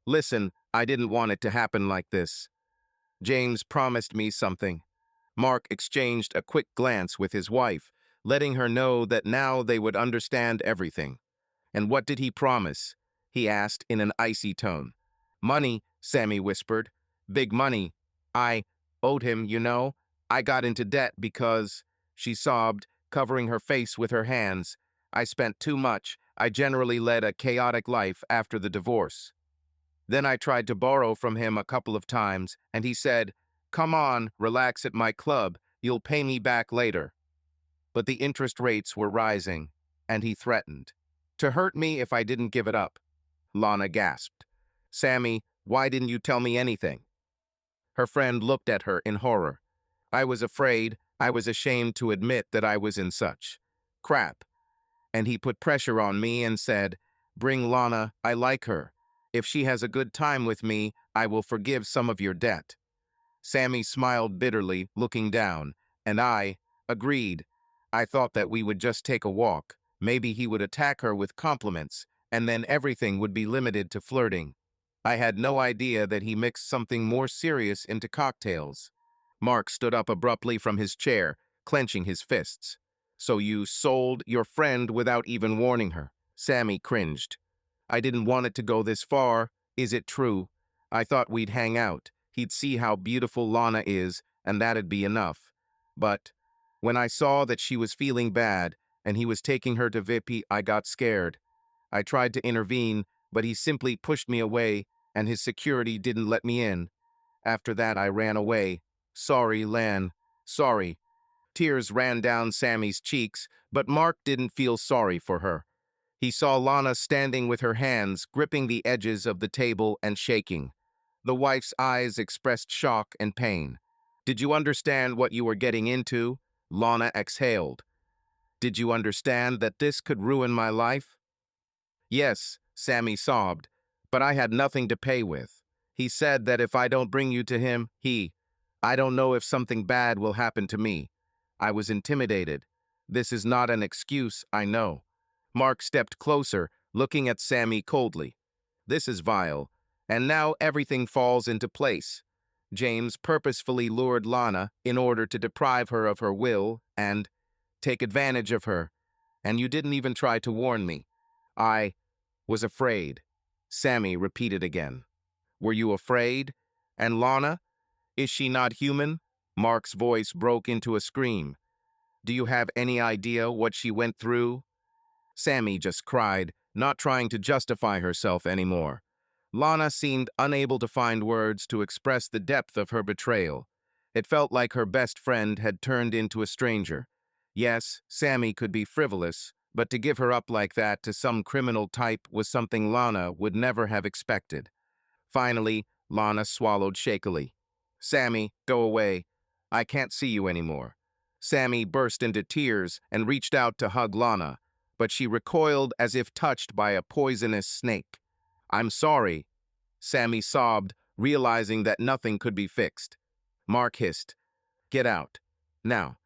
"Listen, I didn't want it to happen like this. James promised me something." Mark exchanged a quick glance with his wife, letting her know that now they would understand everything. "And what did he promise?" he asked in an icy tone. "Money," Sammy whispered. "Big money. I owed him, you know. I got into debt because—" She sobbed, covering her face with her hands. "I spent too much. I generally led a chaotic life after the divorce." Then I tried to borrow from him a couple of times, and he said, "Come on, relax at my club, you'll pay me back later." But the interest rates were rising, and he threatened to hurt me if I didn't give it up. Lana gasped. "Sammy, why didn't you tell me anything?" Her friend looked at her in horror. "I was afraid, I was ashamed to admit that I was in such crap." And he put pressure on me and said, "Bring Lana, I like her. If she has a good time with me, I will forgive some of your debt." Sammy smiled bitterly, looking down, and I agreed. I thought that we would just take a walk. Maybe he would attack her with compliments, and then everything would be limited to flirting. I had no idea that he mixed something more serious into cocktails. Mark stood up abruptly from his chair, clenching his fists. "So you sold your friend without even warning her?" Sammy cringed. "I didn't want it to go this far. Is it true? I thought we'd hang out. He'd see how beautiful Lana is, and that'd be enough. But when I saw that she was feeling bad, and he was taking her to Vippy, I got scared. I tried to intervene, but he simply pushed me away, and his security didn't let me in. After that, I ran away. Sorry, Lan. Sorry." Tears ran down Sammy's cheeks, but Mark didn't feel sorry for her. He saw Lana standing with her hands gripping the edges of the table and shaking. The wife's eyes expressed shock and pain. "Did you understand what you were getting into?" Lana exhaled. "Did you understand that this could ruin my life?" "Yes," Sammy sobbed, "but I had nothing to pay with. He said that if I don't bring you to him, I don't know if something bad will happen to me. I was intimidated. This is not an excuse, I know." Mark stepped closer, looking at Sammy coldly. "This is vile, and now everything falls into place. James purposefully lured Lana in order to deprive her of her will and take advantage of her, and you didn't even try to warn me. I was afraid." Sammy repeated again. "Were you afraid? And Lana? Is she not human?" Mark's voice broke into a scream. "Do you have any idea what she went through?" Sammy just cried, not trying to justify herself anymore. Lana seemed unable to find words to express the depth of her betrayal. It felt like her best friend had turned into a stranger. Yes, Sammy could be frivolous, but to give her up like that to some criminal type was something Lana would never have expected. Finally, Lana swallowed shakily. "Sammy, go away. I can't see you anymore." Sammy burst into tears and reached out to hug Lana, but she recoiled as if touched by a poisonous snake. "I'm sorry," Sammy sobbed, realizing that nothing could be fixed. Mark hissed, "Get out. Now."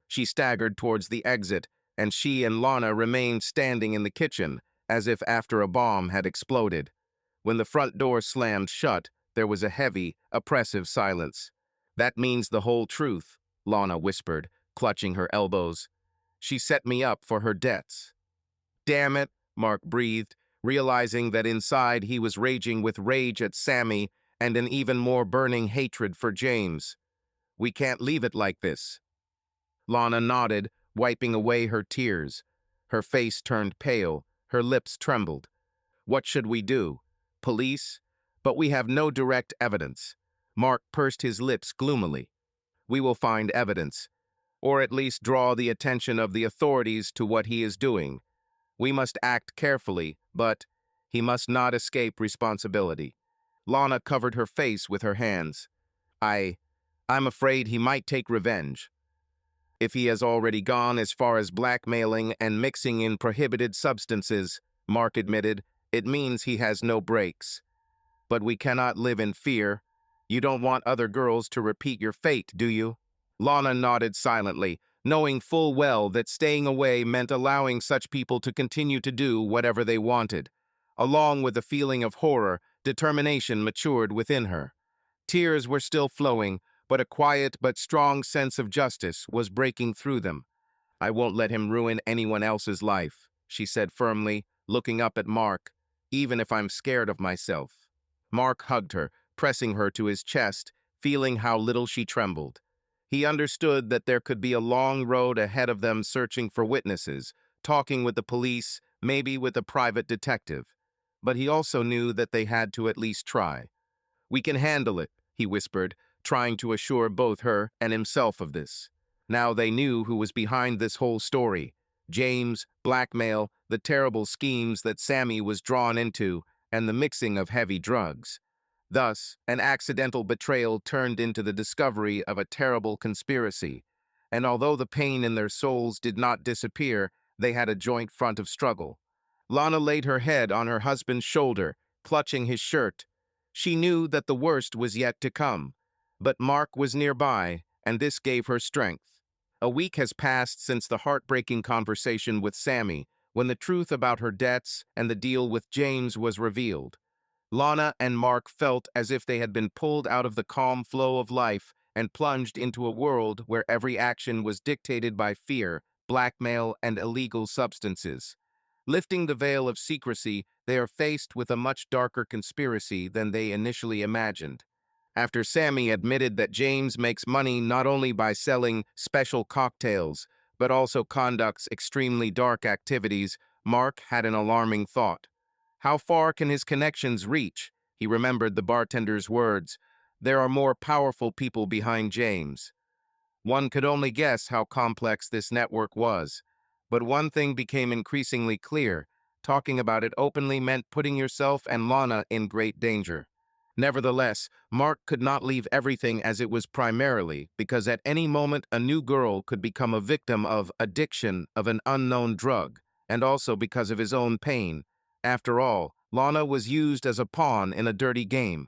She staggered towards the exit, and she and Lana remained standing in the kitchen, as if after a bomb had exploded. When the front door slammed shut, there was a heavy, oppressive silence. "That means the whole truth," Lana whispered, clutching her elbows. "She set me up for her debts." "Damn it," Mark breathed, realizing that inside he was raging with rage at Sammy and an even more burning hatred for James. "We can't leave it like this." Lana nodded, wiping away her tears. Her face turned pale, her lips trembled. "What should we do? Police? But we have no direct evidence." Mark pursed his lips gloomily. "We will find evidence, or at least draw the attention of the authorities to what he is doing. We must act carefully, but he must not escape responsibility." Lana covered her face with her hands. I'm afraid he might take revenge. If he has already gone as far as blackmailing and mixing in prohibited substances," Mark admitted, "it means he has no brakes. But we cannot live in fear. You don't want other girls to repeat your fate, do you?" Lana nodded silently, knowing full well that staying away meant allowing such people to continue to do whatever they wanted. Along with a feeling of horror, determination matured within her. Tears were still flowing, but a quiet but strong sense of justice was breaking through them. "I won't let him ruin anyone else's life," she said firmly, looking up at Mark, "even if I'm scared of myself." Mark hugged her, pressing her to his chest, feeling how little she trembled. He understood that there could be a long road ahead of them searching for witnesses, talking with the police, maybe with a private detective. but he also knew that they had to at least try. "We can handle it," he whispered, trying to assure both her and himself of this. Now they knew who was behind this whole story. James, blackmail, the terrible schemes that Sammy was drawn into, and the mixing of heavy drugs. Thus, an accidental betrayal turned into the discovery of a terrible conspiracy. And although the pain in their souls did not disappear, they had a joint front of struggle. Lana laid her head on her husband's shoulder, clutching his shirt. She knew that the worst was yet to come. But Mark was nearby, and this gave her strength. A week has passed since the heartbreaking conversation with Sammy, when the truth about her debts and the deal with James was revealed. Lana and Mark felt as if they had been pulled out of the calm flow of life and plunged into a world where every action was dictated by fear, blackmail, and illegal substances. Lifting the veil of secrecy, they are faced with a much darker conspiracy than they initially imagined. After Sammy admitted that James makes money not only by selling special cocktails, but also conducts extremely dark activities, Mark had an alarming thought. How far can his connections reach? He remembered the bartender's words. There are more powerful people behind James. One could only guess how complex this network was. But one thing became increasingly clear. Talking about it openly meant putting yourself and Lana in great danger. Nevertheless, Mark could not leave everything as it was primarily, because at any moment a new girl could become a victim of addiction of an unknown drug, and also because of his own pain. After all, Lana was used as a pawn in a dirty game.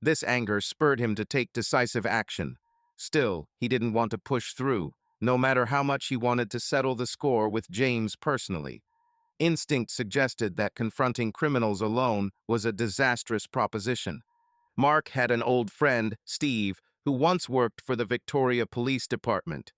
This anger spurred him to take decisive action. Still, he didn't want to push through, no matter how much he wanted to settle the score with James personally. Instinct suggested that confronting criminals alone was a disastrous proposition. Mark had an old friend, Steve, who once worked for the Victoria Police Department.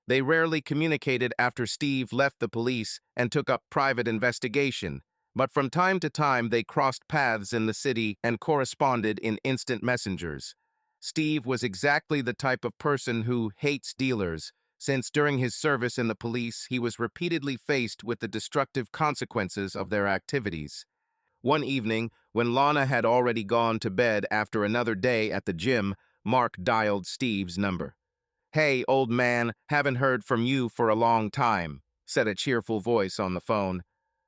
They rarely communicated after Steve left the police and took up private investigation, but from time to time they crossed paths in the city and corresponded in instant messengers. Steve was exactly the type of person who hates dealers, since during his service in the police he was repeatedly faced with the destructive consequences of their activities. One evening, when Lana had already gone to bed after another day at the gym, Mark dialed Steve's number. "Hey, old man, haven't heard from you for a long time," said a cheerful voice on the phone.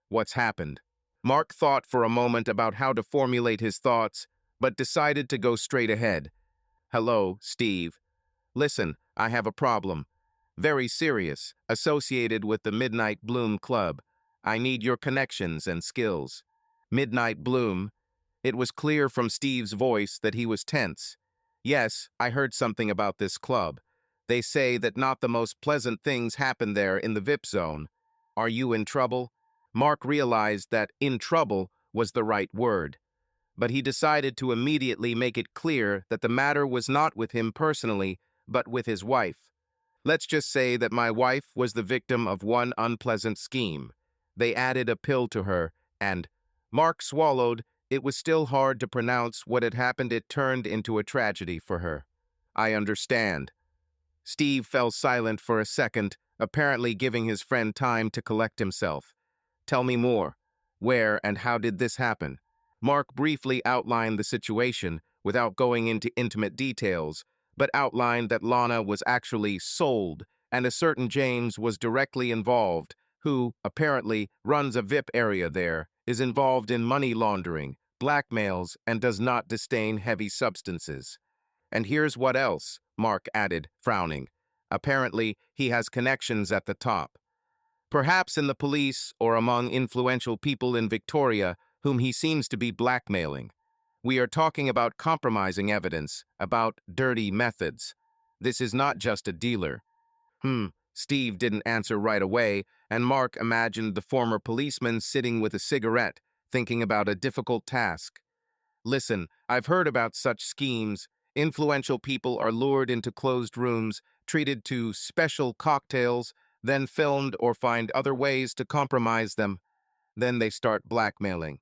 "What's happened?" Mark thought for a moment about how to formulate his thoughts, but decided to go straight ahead. "Hello, Steve. Listen, I have a problem. Very serious, associated with the Midnight Bloom Club. I need your connections and skills." Midnight Bloom. It was clear from Steve's voice that he was tense. "Yes, I heard something about this club. They say that not the most pleasant things happen there in the VIP zone. Are you in trouble?" Mark realized that "in trouble" was the right word, but he decided to immediately make it clear that the matter was not with him personally, but with his wife. "Let's just say that my wife was the victim of one unpleasant scheme. They added a pill to her, and—" Mark swallowed. It was still hard to pronounce what had happened. It turned into a tragedy for her. "I understand." Steve fell silent for a second, apparently giving his friend time to collect himself. "Tell me more. Where and how did this happen?" Mark briefly outlined the situation, without going into intimate details, but outlined that Lana was actually sold, and a certain James was directly involved, who, apparently, runs a VIP area there, is involved in money laundering, blackmails, and does not disdain heavy substances. "And here's what else," Mark added, frowning. "Apparently, he has connections at the top. Perhaps in the police or among influential people in Victoria whom he seems to be blackmailing. We are talking about compromising evidence, about dirty methods. This is not just a dealer." Steve didn't answer right away, and Mark imagined the former policeman sitting with a cigarette, thinking about a difficult task. "Listen, I've heard about such schemes. Influential people are lured into closed rooms, treated to special cocktails, then filmed or find other ways to compromise them. Then they start blackmailing."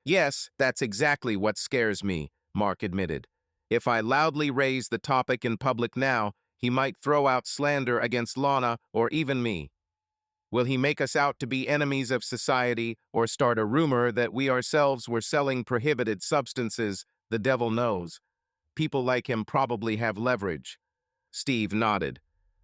"Yes, that's exactly what scares me," Mark admitted. "If I loudly raise the topic in public now, he might throw out slander against Lana or even me." Will he make us out to be enemies of society or start a rumor that we ourselves were selling prohibited substances? The devil knows. People like him probably have leverage. Steve nodded.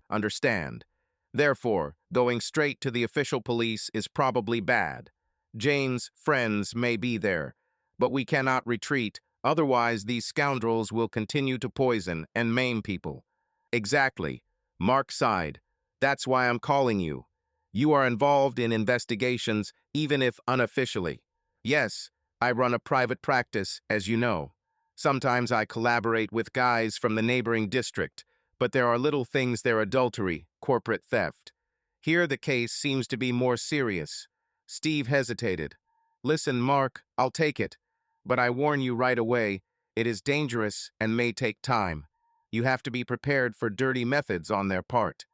Understand. Therefore, going straight to the official police is probably bad. Jane's friends may be there, but we cannot retreat, otherwise these scoundrels will continue to poison and maim people. Exactly. Mark sighed. That's why I'm calling you. You are involved in investigations, even if unofficially. Yes, I run a private practice, as you know. Sometimes I collaborate with guys from the neighboring district, but there are little things there: adultery, corporate theft. Here the case seems to be more serious. Steve hesitated. Listen, Mark, I'll take it, but I warn you right away, it is dangerous and may take time. You have to be prepared for dirty methods on their part.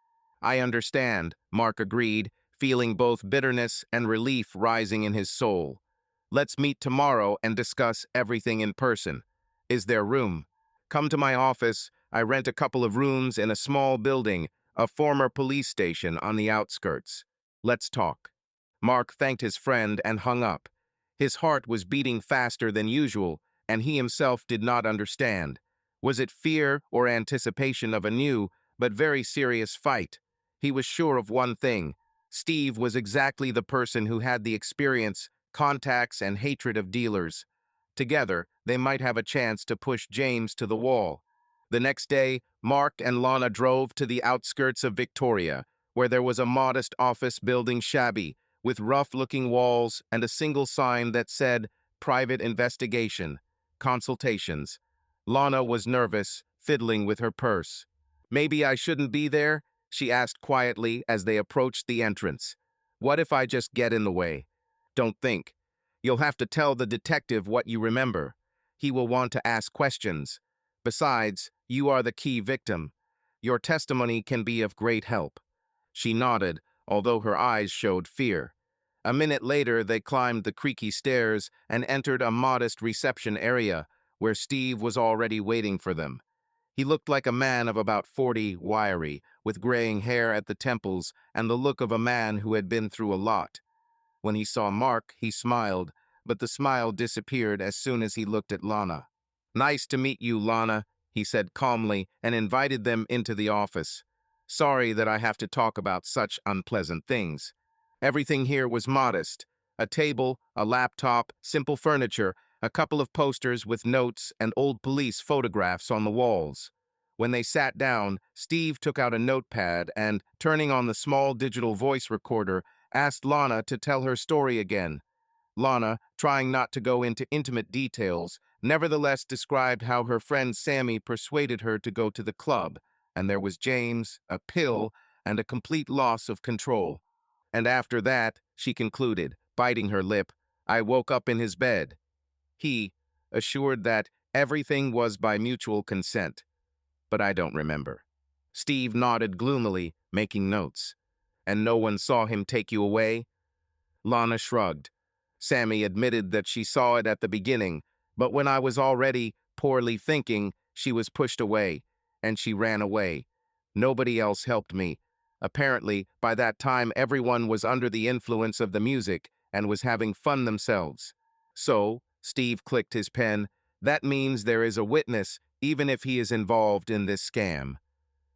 I understand, Mark agreed, feeling both bitterness and relief rising in his soul. Let's meet tomorrow and discuss everything in person. Is there room? Come to my office. I rent a couple of rooms in a small building, a former police station on the outskirts. Let's talk. Mark thanked his friend and hung up. His heart was beating faster than usual, and he himself did not understand. Was it fear or anticipation of a new, but very serious fight? He was sure of one thing. Steve was exactly the person who had the experience, contacts, and hatred of dealers. Together, they might have a chance to push James to the wall. The next day, Mark and Lana drove to the outskirts of Victoria, where there was a modest office building, shabby, with rough-looking walls and a single sign that said, Private Investigation, Consultations. Lana was nervous, fiddling with her purse. Maybe I shouldn't be there? She asked quietly as they approached the entrance. What if I just get in the way? Don't think. You'll have to tell the detective what you remember. He will want to ask questions. Besides, you are the key victim. Your testimony can be of great help. She nodded, although her eyes showed fear. A minute later, they climbed the creaky stairs and entered a modest reception area, where Steve was already waiting for them. He looked like a man of about 40, wiry, with graying hair at the temples and the look of a man who had been through a lot. When he saw Mark, he smiled, but the smile disappeared as soon as he looked at Lana. Nice to meet you, Lana, he said calmly and invited them into the office. Sorry that I have to talk about such unpleasant things. Everything here was modest. A table, a laptop, simple furniture, a couple of posters with notes and old police photographs on the walls. When they sat down, Steve took out a notepad and, turning on the small digital voice recorder, asked Lana to tell her story again. Lana, trying not to go into intimate details, nevertheless described how her friend Sammy persuaded her to go to the club, and there was James, a pill, and a complete loss of control. And after that, she concluded, biting her lip, I woke up in his bed. He, assured that everything was by mutual consent, but I don't remember. Steve nodded gloomily, making notes. And no one saw him take you away? Lana shrugged. Sammy admitted that she saw it at the beginning, but when I was already poorly thinking, she was pushed away, and she ran away. Nobody else helped me. Apparently, by that time everyone was under the influence of the music and was having fun themselves. So, Steve clicked his pen, that means there is a witness, even if he is involved in this scam.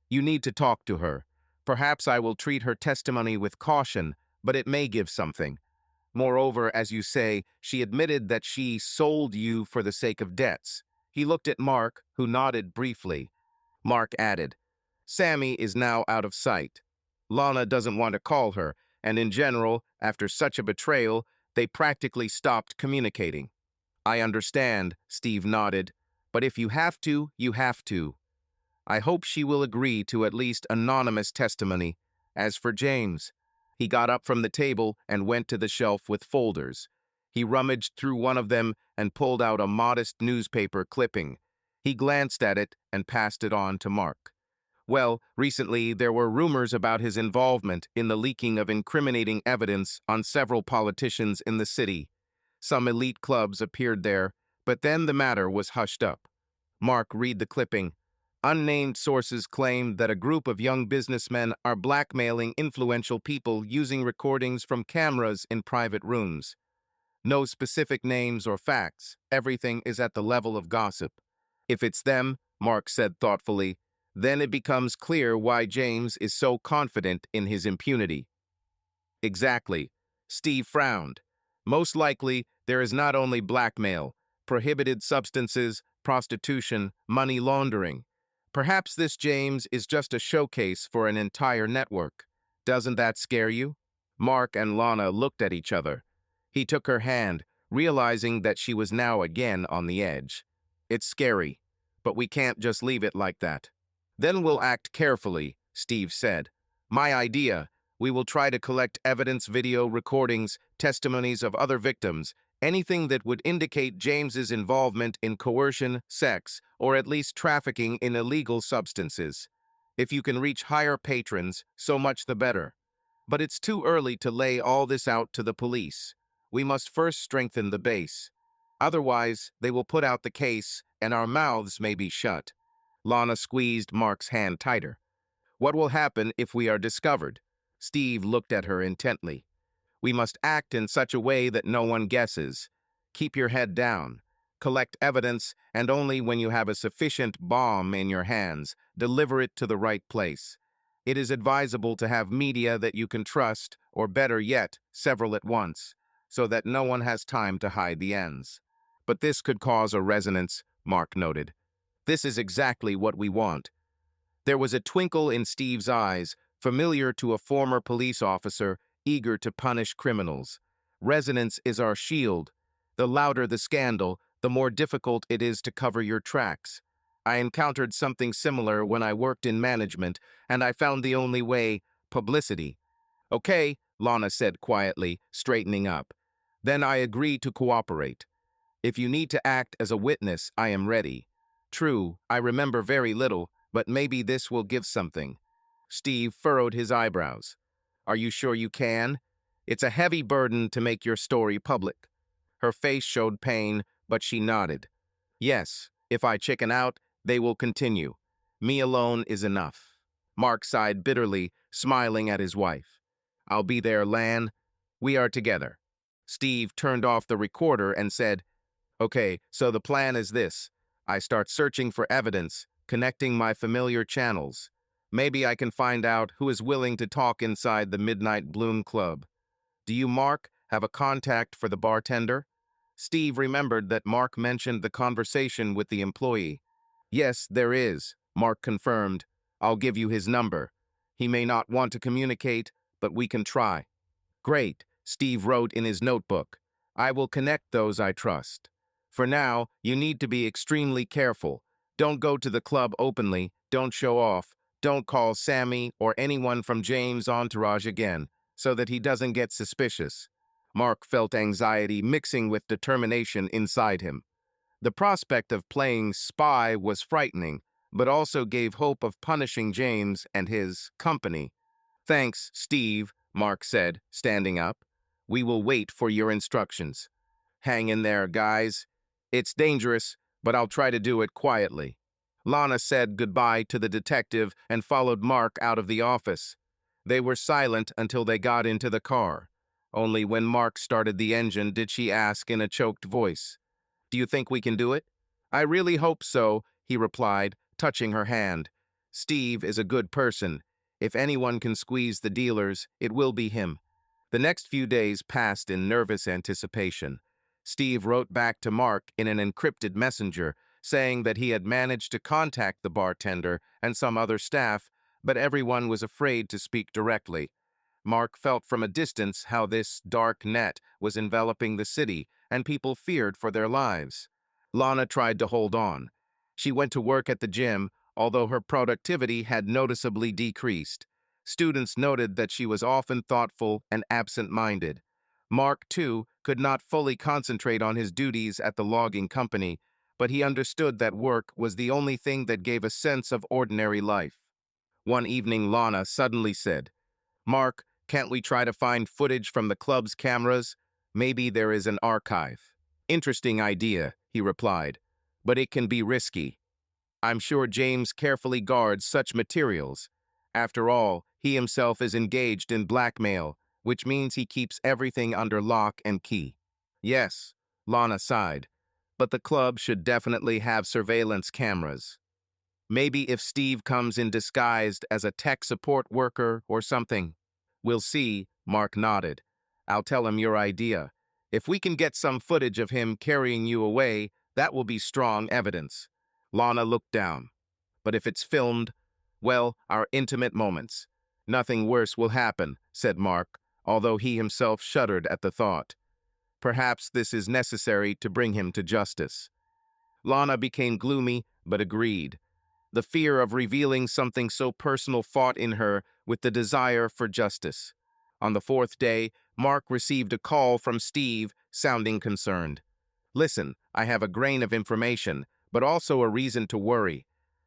You need to talk to her. Perhaps I will treat her testimony with caution, but it may give something. Moreover, as you say, she admitted that she sold you for the sake of debts. He looked at Mark, who nodded briefly. Mark added, Sammy is now out of sight. Lana doesn't want to call her, and in general, after such a betrayal, they practically stopped communicating. I understand, Steve nodded, but if you have to, you have to. I hope she will agree to at least anonymous testimony. As for James, he got up from the table and went to the shelf with folders. He rummaged through one of them and pulled out a modest newspaper clipping. He glanced at it and passed it on to Mark. Well, recently there were rumors about his involvement in the leaking of incriminating evidence on several politicians in the city. Some elite clubs appeared there, but then the matter was hushed up. Mark, read the clipping. Unnamed sources claim that a group of young businessmen are blackmailing influential people using recordings from cameras in private rooms. No specific names or facts. Everything is at the level of gossip. If it's them, Mark said thoughtfully, then it becomes clear why James is so confident in his impunity. Exactly. Steve frowned. Most likely, there is not only blackmail, prohibited substances, prostitution, money laundering. Perhaps this James is just a showcase for an entire network. Doesn't that scare you? Mark and Lana looked at each other. He took her hand, realizing that she was now again on the edge. It's scary, but we can't just leave it like that. Then we'll act carefully, Steve said. My idea. We will try to collect evidence, video recordings, testimonies of other victims, anything that would indicate James's involvement in coercion, sex, or at least trafficking in illegal substances. If you can reach higher patrons, so much the better. But it's too early to lay all this out to the police. We must first strengthen the base. Otherwise, they will put out the case, and our mouths may be shut. Lana squeezed Mark's hand tighter. What will happen if we are discovered? Steve looked at her intently. We must act in such a way that no one guesses. Keep your head down. Collect evidence, and only when you have a sufficient bomb in your hands, deliver it to the right place. It is advisable to have media that you can trust, or better yet, several at once, so that no one has time to hide the ends. But this could cause a resonance, Mark noted. This is exactly what we want. There was a twinkle in Steve's eyes, familiar to a former police officer eager to punish criminals. Resonance is our shield. The louder the scandal, the more difficult it is to cover your tracks. I encountered something similar when I worked in management, and I found the only way, publicity. Okay, Lana said quietly, straightening up. Then I agree to cooperate. If you need to act as a witness, I am ready. True, I remember very little, but maybe this will give something. Steve furrowed his eyebrows. Are you sure you can? It's a heavy burden to make your story public. Her face showed pain, but she nodded. Yes, if I chicken out, they will continue. Me alone is enough. Mark sighed bitterly, smiling at his wife. I'll be there, Lan. We are together. Steve turned off the recorder and said, Okay, so the plan is this. I start searching for evidence, connecting my familiar channels. Maybe I can find out who is willing to talk inside the Midnight Bloom Club. Do you, Mark, have a contact for the bartender? Steve remembered that Mark mentioned the conversation with the employee. Yes, there is, Mark confirmed. I'll give you his number. He may not want to communicate, but we can try. Great, Steve wrote in his notebook. I will connect those I trust. For now, you need to be extremely careful. Don't go to the club openly, don't show off, don't call Sammy or anyone from James' entourage again, so that he doesn't get suspicious. Mark felt anxiety mixing with determination inside him. The prospect of playing spy was frightening, but also gave hope of punishing James and his company. Thanks, Steve, Mark said, standing up. We will wait for your instructions. Hang in there, guys. It's dangerous, but I'll try to do it quietly. Lana said goodbye to the detective and followed Mark out of the office. They were silent until they got into the car. Only when Mark started the engine did she ask in a choked voice, Do you think we can do it? I really hope so, he replied, touching her hand. Steve is a good person. If anyone can squeeze the dealers, it will be him. The next few days passed in nervous anticipation. Steve wrote back to Mark in an encrypted messenger, saying that he had managed to contact the bartender and some other staff, but everyone was afraid to speak directly. Mark felt from a distance how this dark net was enveloping the city, and people feared for their lives. Lana tried to hold on. She went to work at the gym, although her productivity had noticeably decreased. Students noted that she was often thoughtful and absent-minded. Mark, too, could not fully concentrate on his duties at the logging company, but he understood that work was the only thing that gave a sense of ordinary life. One evening, Lana suddenly said, Mark, can't we try to find footage from the club's cameras? Maybe there is an archive. Interesting idea, he replied, but it can be risky. I'm sure James carefully guards such materials. After all, he himself is engaged in blackmail, which means he keeps everything under lock and key. Yes, Lana sighed, but the club should definitely have surveillance cameras. Maybe if Steve comes in disguised as a tech support worker or something. We'll see, Mark nodded. I'll tell him your idea. If we can get some footage of him carrying you away, that will be strong evidence. Lana looked down. But if it's filmed, well, our intimate moments. Nothing worse will happen, said Mark, although he himself shuddered at the thought. Perhaps this is necessary to bring him to justice. Lana became gloomy, but agreed. The fear of revealing something so personal fought in her with the desire for justice. On the fourth day, Mark received a call from Steve, sounding concerned. Listen, I have a grain of information, but also a reason to worry.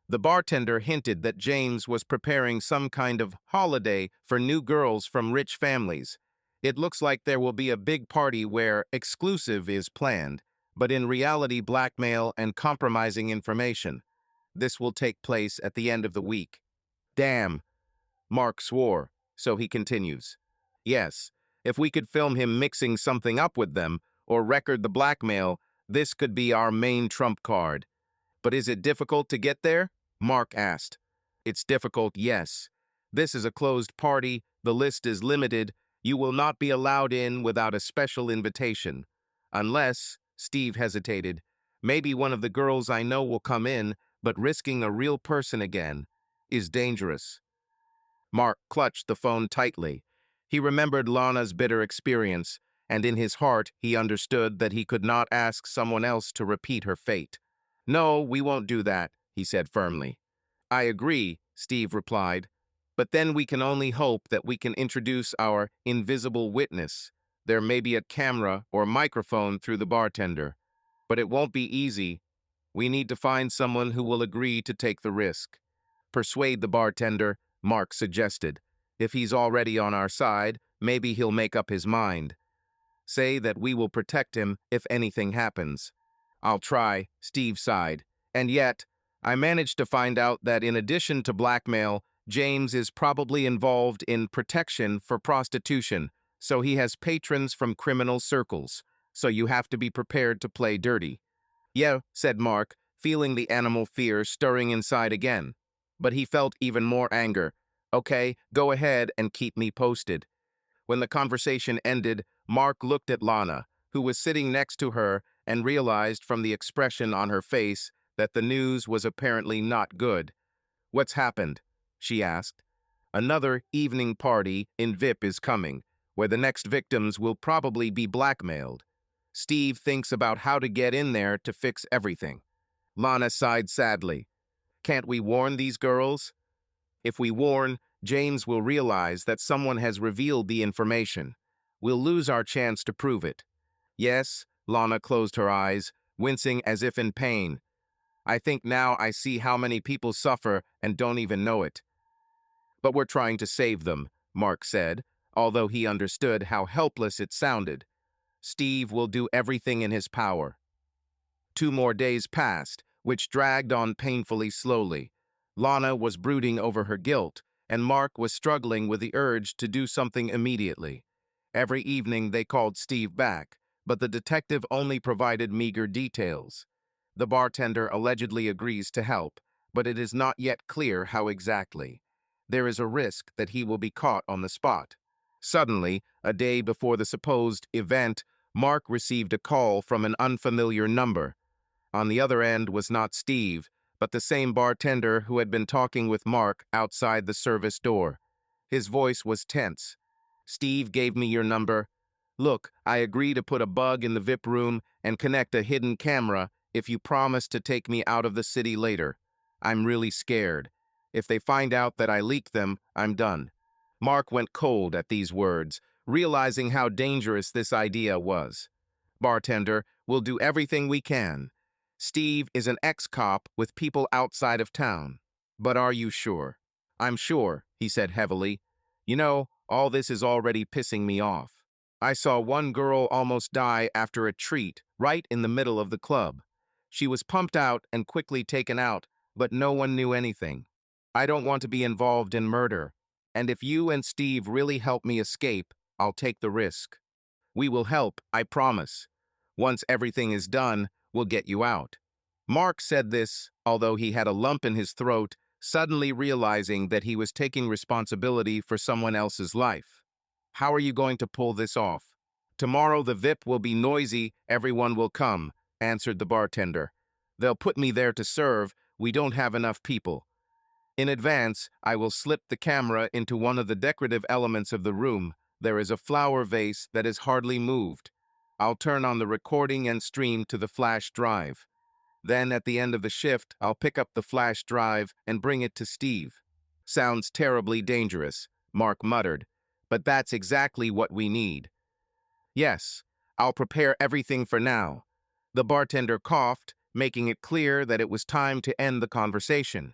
The bartender hinted that James was preparing some kind of holiday for new girls from rich families. It looks like there will be a big party where exclusive is planned, but in reality blackmail and compromising information. This will take place at the end of the week. Damn, Mark swore, so he continues. Yes, if we could film him mixing something up with them, or record the blackmail, this could be our main trump card. But is it difficult to get there? Mark asked. It's difficult, yes. This is a closed party, the list is limited, you will not be allowed in without a special invitation. Unless, Steve hesitated, maybe one of the girls I know will come in, but risking a real person again is dangerous. Mark clutched the phone tightly. He remembered Lana's bitter experience, and in his heart he understood that he could not ask someone else to repeat her fate. No, we won't do that, he said firmly. I agree, Steve replied, but then we can only hope that we can introduce our invisible witness. There may be a camera or microphone through the bartender, but it won't be easy. We need to find someone who will agree to take the risk. Persuade the bartender, Mark suggested. If he's already on our side, maybe he'll make up his mind. Say that we will protect him if anything happens. I'll try, Steve sighed. And yet, I managed to find out that in addition to blackmail, James is probably involved in protection for prostitution, so he has patrons from criminal circles, so you have to be prepared to play dirty. Yeah, said Mark, feeling the animal fear stirring inside again. But he felt even more anger. Okay, go ahead and keep me posted. When the conversation ended, Mark looked at Lana, who was sitting next to her, and realized from the expression on her face that the news was apparently not good. What's happened? She asked. Another evening party in VIP is coming, where the next victims will probably be blackmailed. Steve thinks about how to get in there to fix everything. Lana sighed sadly. Can't we warn these girls? If we warn, James will realize that someone has revealed the information. We'll lose our chance to prove it. Yes, Lana closed her eyes, wincing as if in pain. I think now I see how many people suffer and don't even know it. But we're trying to save them, Mark said, although he understood how helpless it sounded. Steve will do everything in his power. 2 more days passed, which dragged on painfully slowly. Lana was brooding over her guilt, and Mark was struggling with the urge to do something immediately. Every evening they called Steve back, but the detective only provided meager details. The bartender allegedly agrees to help, but it is not yet clear how exactly. There is a risk that he will be caught on the spot. Suddenly, a day before the supposed event, Mark received a call from an unfamiliar number. On the other end was not Steve, but the same bartender who had been talking with Mark outside the service door. His voice was tense. Steve gave me your number. Look, I agree to put a bug in the VIP room and connect a hidden camera if you promise to take me out of the city later. I'm really scared. If they find out that I leaked them, I'm done. Mark went cold at these words, realizing how dangerous this idea was. Bartender, we'll do everything we can. Steve is an ex-cop with people outside of town. But are you sure? I'm sure, he said heavily. You know, all this is already pissing me off. I saw one girl almost die after a treat right in the middle of the club. She was pumped out and quickly taken out, but no one knew anything. I don't want to be involved in murder, and if you and Steve really help me escape, I'll take the risk. We will help, I promise. Once everything is done, we'll get you out. Mark said this, although he had a lump in his throat, suddenly realizing that he was taking responsibility for someone else's life. How are you going to pull this off? Tomorrow the VIP will be noisy, everyone will come, answered the bartender. They'll put me there to serve, we don't have enough people. In advance, I will slip the camera into one of the decorative elements of the room. There is a flower vase that is hardly moved. I'll turn on the recording and stream to the flash drive. Then at the end of the shift, I'll pick up the flash drive and bring it to Steve. Sounds terribly dangerous, Mark muttered, but that's exactly what we need. Yes, I'll prepare everything for now. The bartender coughed, making it clear that it was time to end the conversation.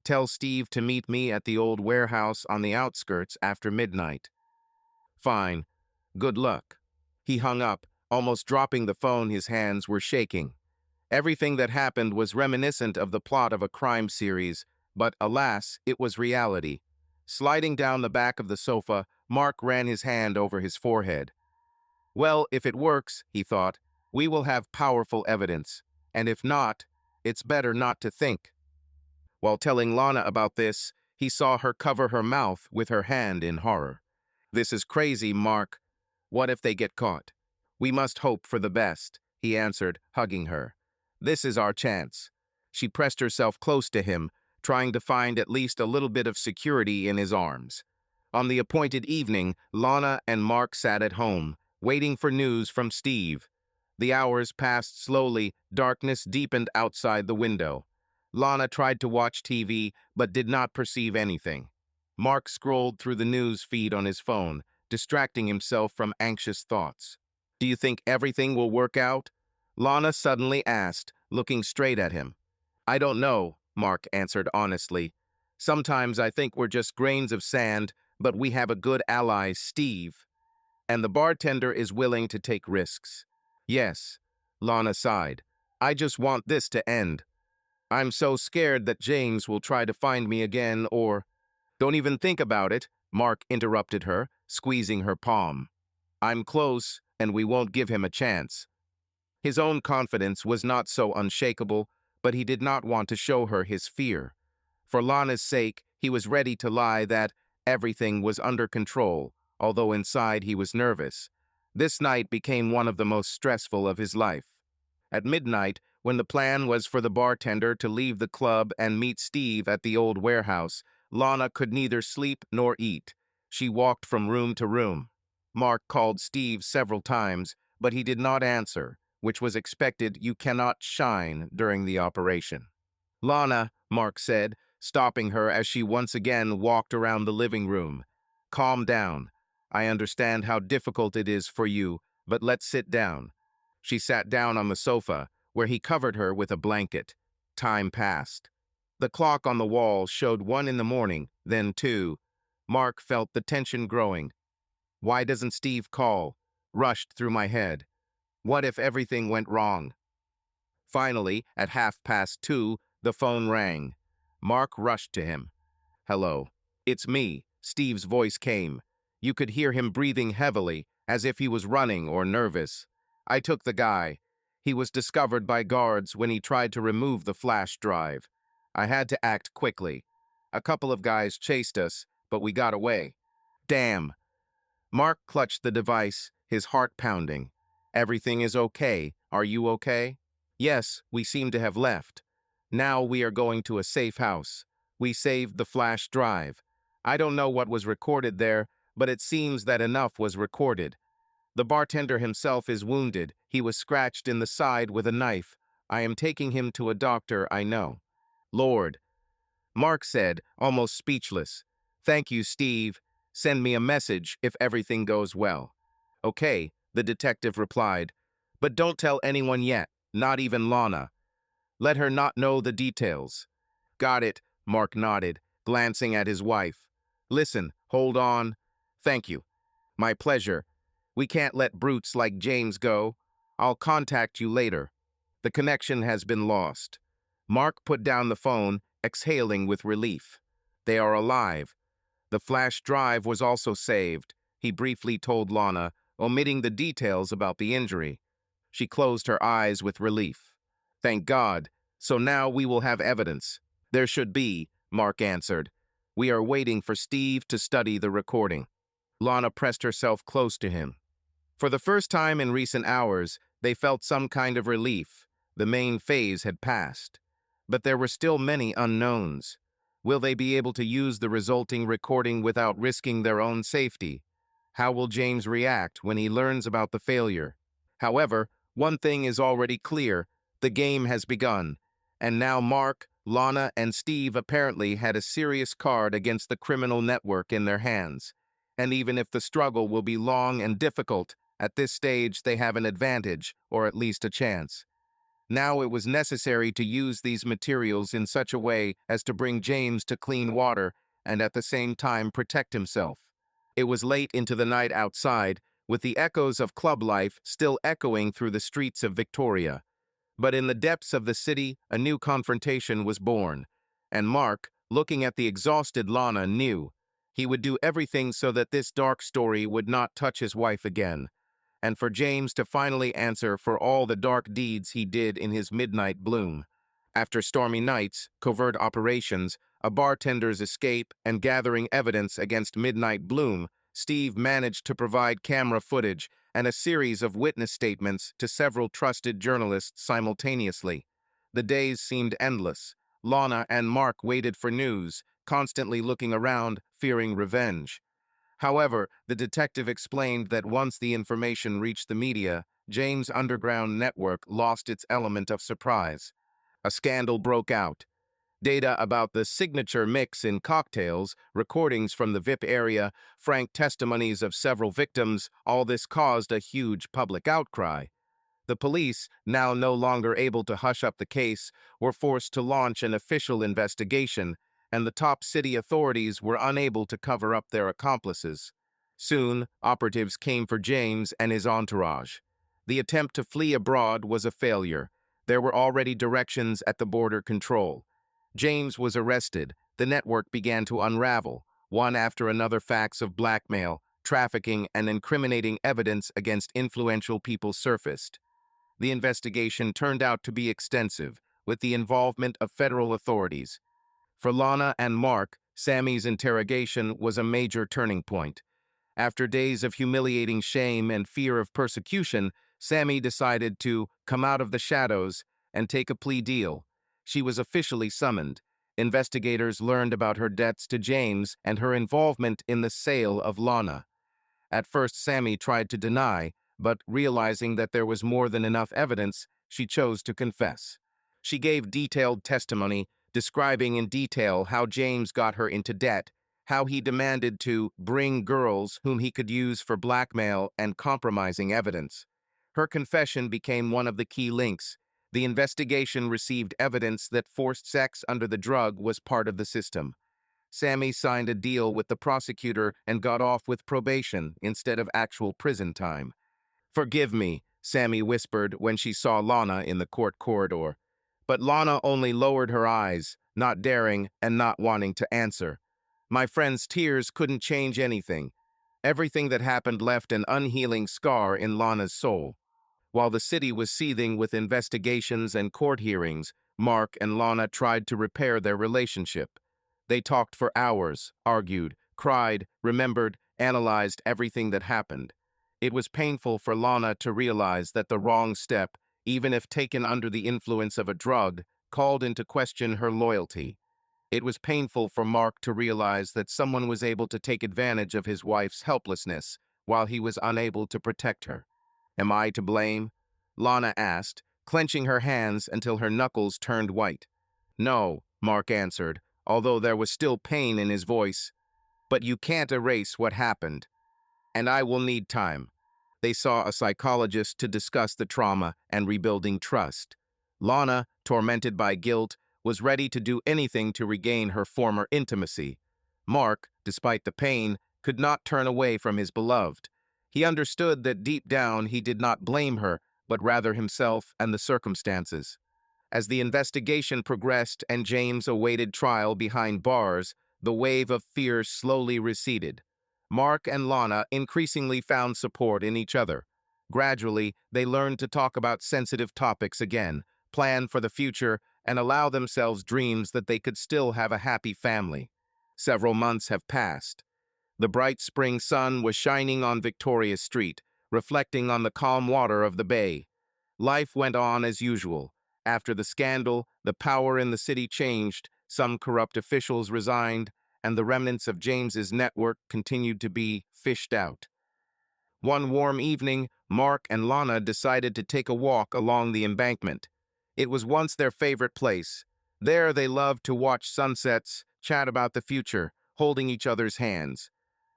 Tell Steve to meet me at the old warehouse on the outskirts after midnight. Fine. Good luck. He hung up, almost dropping the phone. His hands were shaking. Everything that happened was reminiscent of the plot of a crime series, but alas, it was reality. Sliding down the back of the sofa, Mark ran his hand over his forehead. Well, if it works, he thought, we will have powerful evidence. And if not, it's better not to think. While telling Lana about this, he saw her cover her mouth with her hand in horror. This is crazy, Mark. What if they get caught? We must hope for the best, he answered, hugging her. This is our chance. She pressed herself close to him, trying to find at least a little bit of security in his arms. On the appointed evening, Lana and Mark sat at home, waiting for news from Steve. The hours passed slowly, darkness deepened outside the window. Lana tried to watch TV, but did not perceive anything. Mark scrolled through the news feed on his phone, distracting himself from anxious thoughts. Do you think everything will work out? Lana suddenly asked, looking straight at him. I don't know, Mark answered honestly. Sometimes I think we're just grains of sand, but we have a good ally, Steve. And the bartender is willing to take risks. Yes, Lana sighed. I just want this to end. I'm so scared that James will try to find me again or... Don't even think about it, Mark interrupted her, squeezing her palm. I'm close, and we won't give him a chance. His own confidence was not so unshakable, but he did not want to show her his fear. For Lana's sake, he was ready to lie that everything was under control, although inside he was nervous. This night became one of the most stressful of his life. At midnight, when the plan was for the bartender to leave the club and meet Steve at the old warehouse, Lana could neither sleep nor eat. She walked from room to room. Mark called Steve several times, but he did not answer, which was expected. You cannot shine during the operation. Lana, Mark said, stopping her as she once again walked around the living room. Calm down. I understand how difficult it is for you, but let's sit down. She sat down on the sofa, where he covered her with a blanket. Time passed. The clock on the wall showed 1 in the morning, then 2. Mark felt the tension growing. Why doesn't Steve call? Rushed through my head. What if everything went wrong? Finally, at 2:30, the phone rang. Mark rushed to him. Hello. It's me, Steve's voice came. You could hear him breathing heavily, as if he was running or nervous. I took the guy. He was discovered by guards when he tried to remove the flash drive. I had to act quickly. A couple of guys chased us, but we got away. Damn. Mark clutched the device, his heart pounding. Everything is okay. Are you okay? Yes, we seem to have left. Now we are going to a safe house. We saved the flash drive. I don't know what was recorded there, but it seems that enough was recorded. The bartender himself is wounded. He was scratched in the side with a knife. I am taking him to a doctor I know. Lord, Mark said, almost speechless. Thank you, Steve. Send me a message if everything goes well. Okay, the detective replied. But don't tell anyone yet, not even Lana. Let her not know the details. Got it, Mark nodded, glancing at his wife. Listen, hold on. Thank you. My pleasure. We can't let brutes like James go. I'll contact you later. The connection has been lost. Mark put down the phone, exhaling with relief. They are alive. The flash drive was also saved, he briefly told Lana, omitting the details about the injury. She closed her eyes with relief. Thank God. So now we will have evidence. There should be, Mark answered. We are waiting for Steve to study the recording. Lana pressed herself close to him. For the first time in recent hours, they felt some kind of relief. The main phase had passed. But there were still many unknowns. Will they be able to use the resulting recording without risking their own safety? How will James react when he learns about the failure? However, one thing is already clear. The game has begun. And now Mark, Lana, and Steve apparently had a serious card against the criminal network in their hands. And even if the struggle will be long and difficult, at this stage they have an advantage, or at least a chance. Now it was necessary to use these materials in such a way as to bring James to clean water and at the same time protect himself. It was late into the night outside, with the echoes of club life still echoing through the streets of Victoria. But in the depths of the city, a new confrontation was born. And Mark, looking at the exhausted Lana, knew he would do everything so that this dark story would not touch his wife again, and for James to finally answer for all the dark deeds he did in his midnight bloom. After stormy nights, covert operations, a bartender's escape, and gathering evidence against Midnight Bloom, Steve managed to provide camera footage and a series of witness statements to several trusted journalists simultaneously. The days seemed endless. Lana and Mark waited for news, constantly looking around, fearing revenge. However, the detective explained that once the information reached the media, James' underground network lost its element of surprise. A scandal broke out. Data about the signature mix in cocktails, recordings from the VIP area, frank testimonies of several victims, all this caused a huge public outcry. The police, now no longer able to hush up the case, were forced to launch an official investigation, and the top city authorities were unable to cover up their accomplices. Soon, operatives came for James and his entourage. The attempt to flee abroad was a failure. There were already directions at the border control. James was arrested. The network began to unravel. One after another facts of blackmail, trafficking, and incriminating evidence against influential people surfaced. The investigation turned out to be extensive, with the involvement of federal authorities. For Lana and Mark, Sammy's interrogation was a major turning point. After days of humiliating shame and fear of persecution, Sammy decided to come out of the shadows and take a plea deal. She was officially summoned. Investigators learned about her debts to James and her involvement in the sale of Lana. At first, Sammy tried to deny, but realizing that there was more than enough evidence, she chose to confess. She gave detailed testimony, describing in detail how James got her into debt, how he demanded to bring girls whom he could use for blackmail and compromising evidence. Her confession became one of the key links. The investigation received evidence that forced sex under the drug was part of the system. Sammy signed a deal with the prosecutor and got off with probation instead of actual prison time. Forgive me, Sammy whispered when she saw Lana in the court corridor. But Lana only lowered her eyes, not daring and not wanting to answer. My friend's tears couldn't change anything. Everything that happened left an unhealing scar in Lana's soul. While the city was seething with investigations and court hearings, Mark and Lana tried to repair their relationship. They talked for hours, argued, cried, remembered, analyzed everything that happened. It was painful for Lana to realize that the wrong step, even if taken under the influence of a drug, called into question her loyalty. It was painful for Mark to realize that someone was able to take advantage of his wife's helplessness while he was unable to protect her. Am I to blame? Lana asked, clenching her hands until her knuckles turned white. No, Mark answered, although there was still pain in his voice. But you can't erase what happened. And I will need time. They saw a psychologist to discuss the trauma and rebuilding trust. Lana, tormented by guilt, was ready to do anything to regain her former intimacy. Mark, despite the pain, could not turn away from his beloved. He understood that deep down he did not blame her, but rather himself and the circumstances. As the investigation progressed and James awaited trial behind bars, the wave of fear slowly receded. Mark and Lana increasingly found support in each other. Gradually, they learned to talk about sensitive topics again, plan for the future, and allow themselves dreams that they could still have a happy family. Several months have passed. The bright spring sun was shining on Victoria Street, reflecting on the calm water of the bay. Life went on as usual. After the scandal, the power in the city changed, some corrupt officials resigned, and the remnants of James's network continued to be fished out. One warm evening, Mark and Lana decided to take a walk along the embankment. It was once their favorite place. There they loved to watch sunsets, chat about the future, holding each other's hands.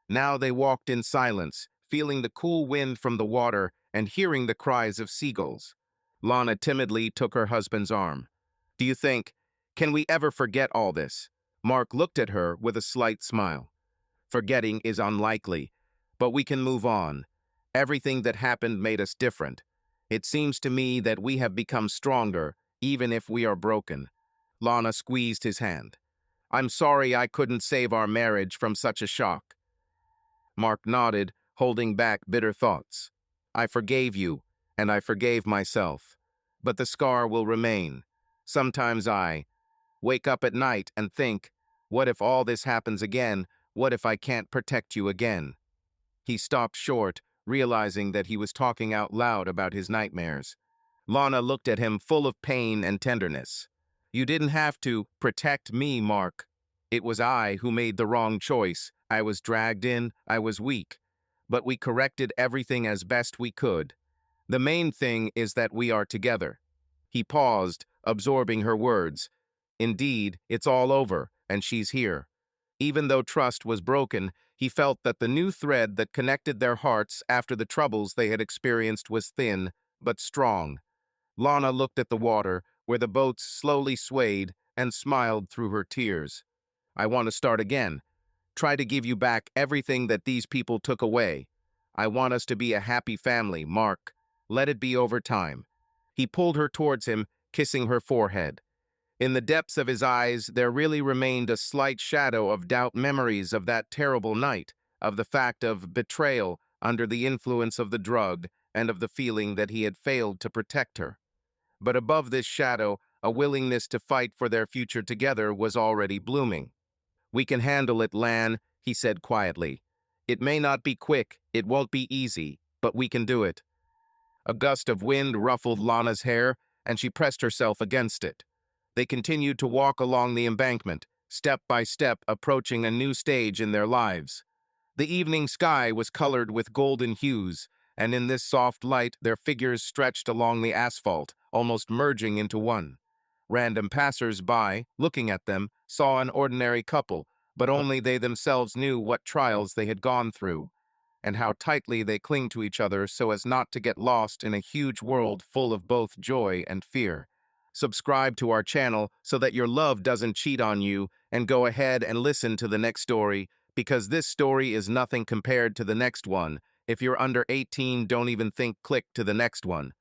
Now they walked in silence, feeling the cool wind from the water and hearing the cries of seagulls. Lana timidly took her husband's arm. "Do you think, can we ever forget all this?" Mark looked at her with a slight smile. "Forgetting is unlikely, but we can move on. Everything that happened made us different. It seems to me that we have become stronger, even if we are broken." Lana squeezed his hand. "I'm sorry I couldn't save our marriage from such a shock." Mark nodded, holding back bitter thoughts. "I forgave you, and I forgave myself. But the scar will remain. Sometimes I wake up at night and think, what if all this happens again? What if I can't protect you again?" He stopped short, realizing that he was talking out loud about his nightmares. Lana looked at him full of pain and tenderness. "You didn't have to protect me, Mark. It was I who made the wrong choice. I was dragged in, I was weak. But we corrected everything as best we could. The main thing is that we are together." He paused, absorbing her words. "Indeed, it's all over, and she's here." Even though trust was broken, he felt that the new thread that connected their hearts after the troubles they had experienced was thin, but strong. Lana looked at the water, where the boats slowly swayed, and smiled through her tears. "I want to start again. Try to give you back everything that these people took away. I want us to be a happy family, Mark. Let it be over time." He pulled her towards him, kissing her forehead. In the depths of his eyes, there really remained a slight shadow of doubt, memories of that terrible night, of the fact of betrayal under the influence of the drug, and of the feeling that he had failed to protect her. But above this shadow, a willingness to fight for their future together was already blooming. "We can handle it, Lan," he said quietly. "It may not be quick, it won't be easy, but we can do it." A gust of wind ruffled Lana's hair, and she pressed herself against it. They continued to walk along the embankment, step by step approaching a new stage in their lives. The evening sky was colored with golden hues, and in this soft light their figures stretched along the asphalt, almost merging into one. Random passers-by, looking at them, saw an ordinary couple, but only they themselves knew what trials they had gone through, and how tightly they cling to each other so as not to get lost in a huge world full of both joy and fear. Subscribe to our channel so that your love doesn't cheat on you, and go ahead and listen to the next story, because this story is nothing compared to the next one. If you're under 18, don't even think click to the next one.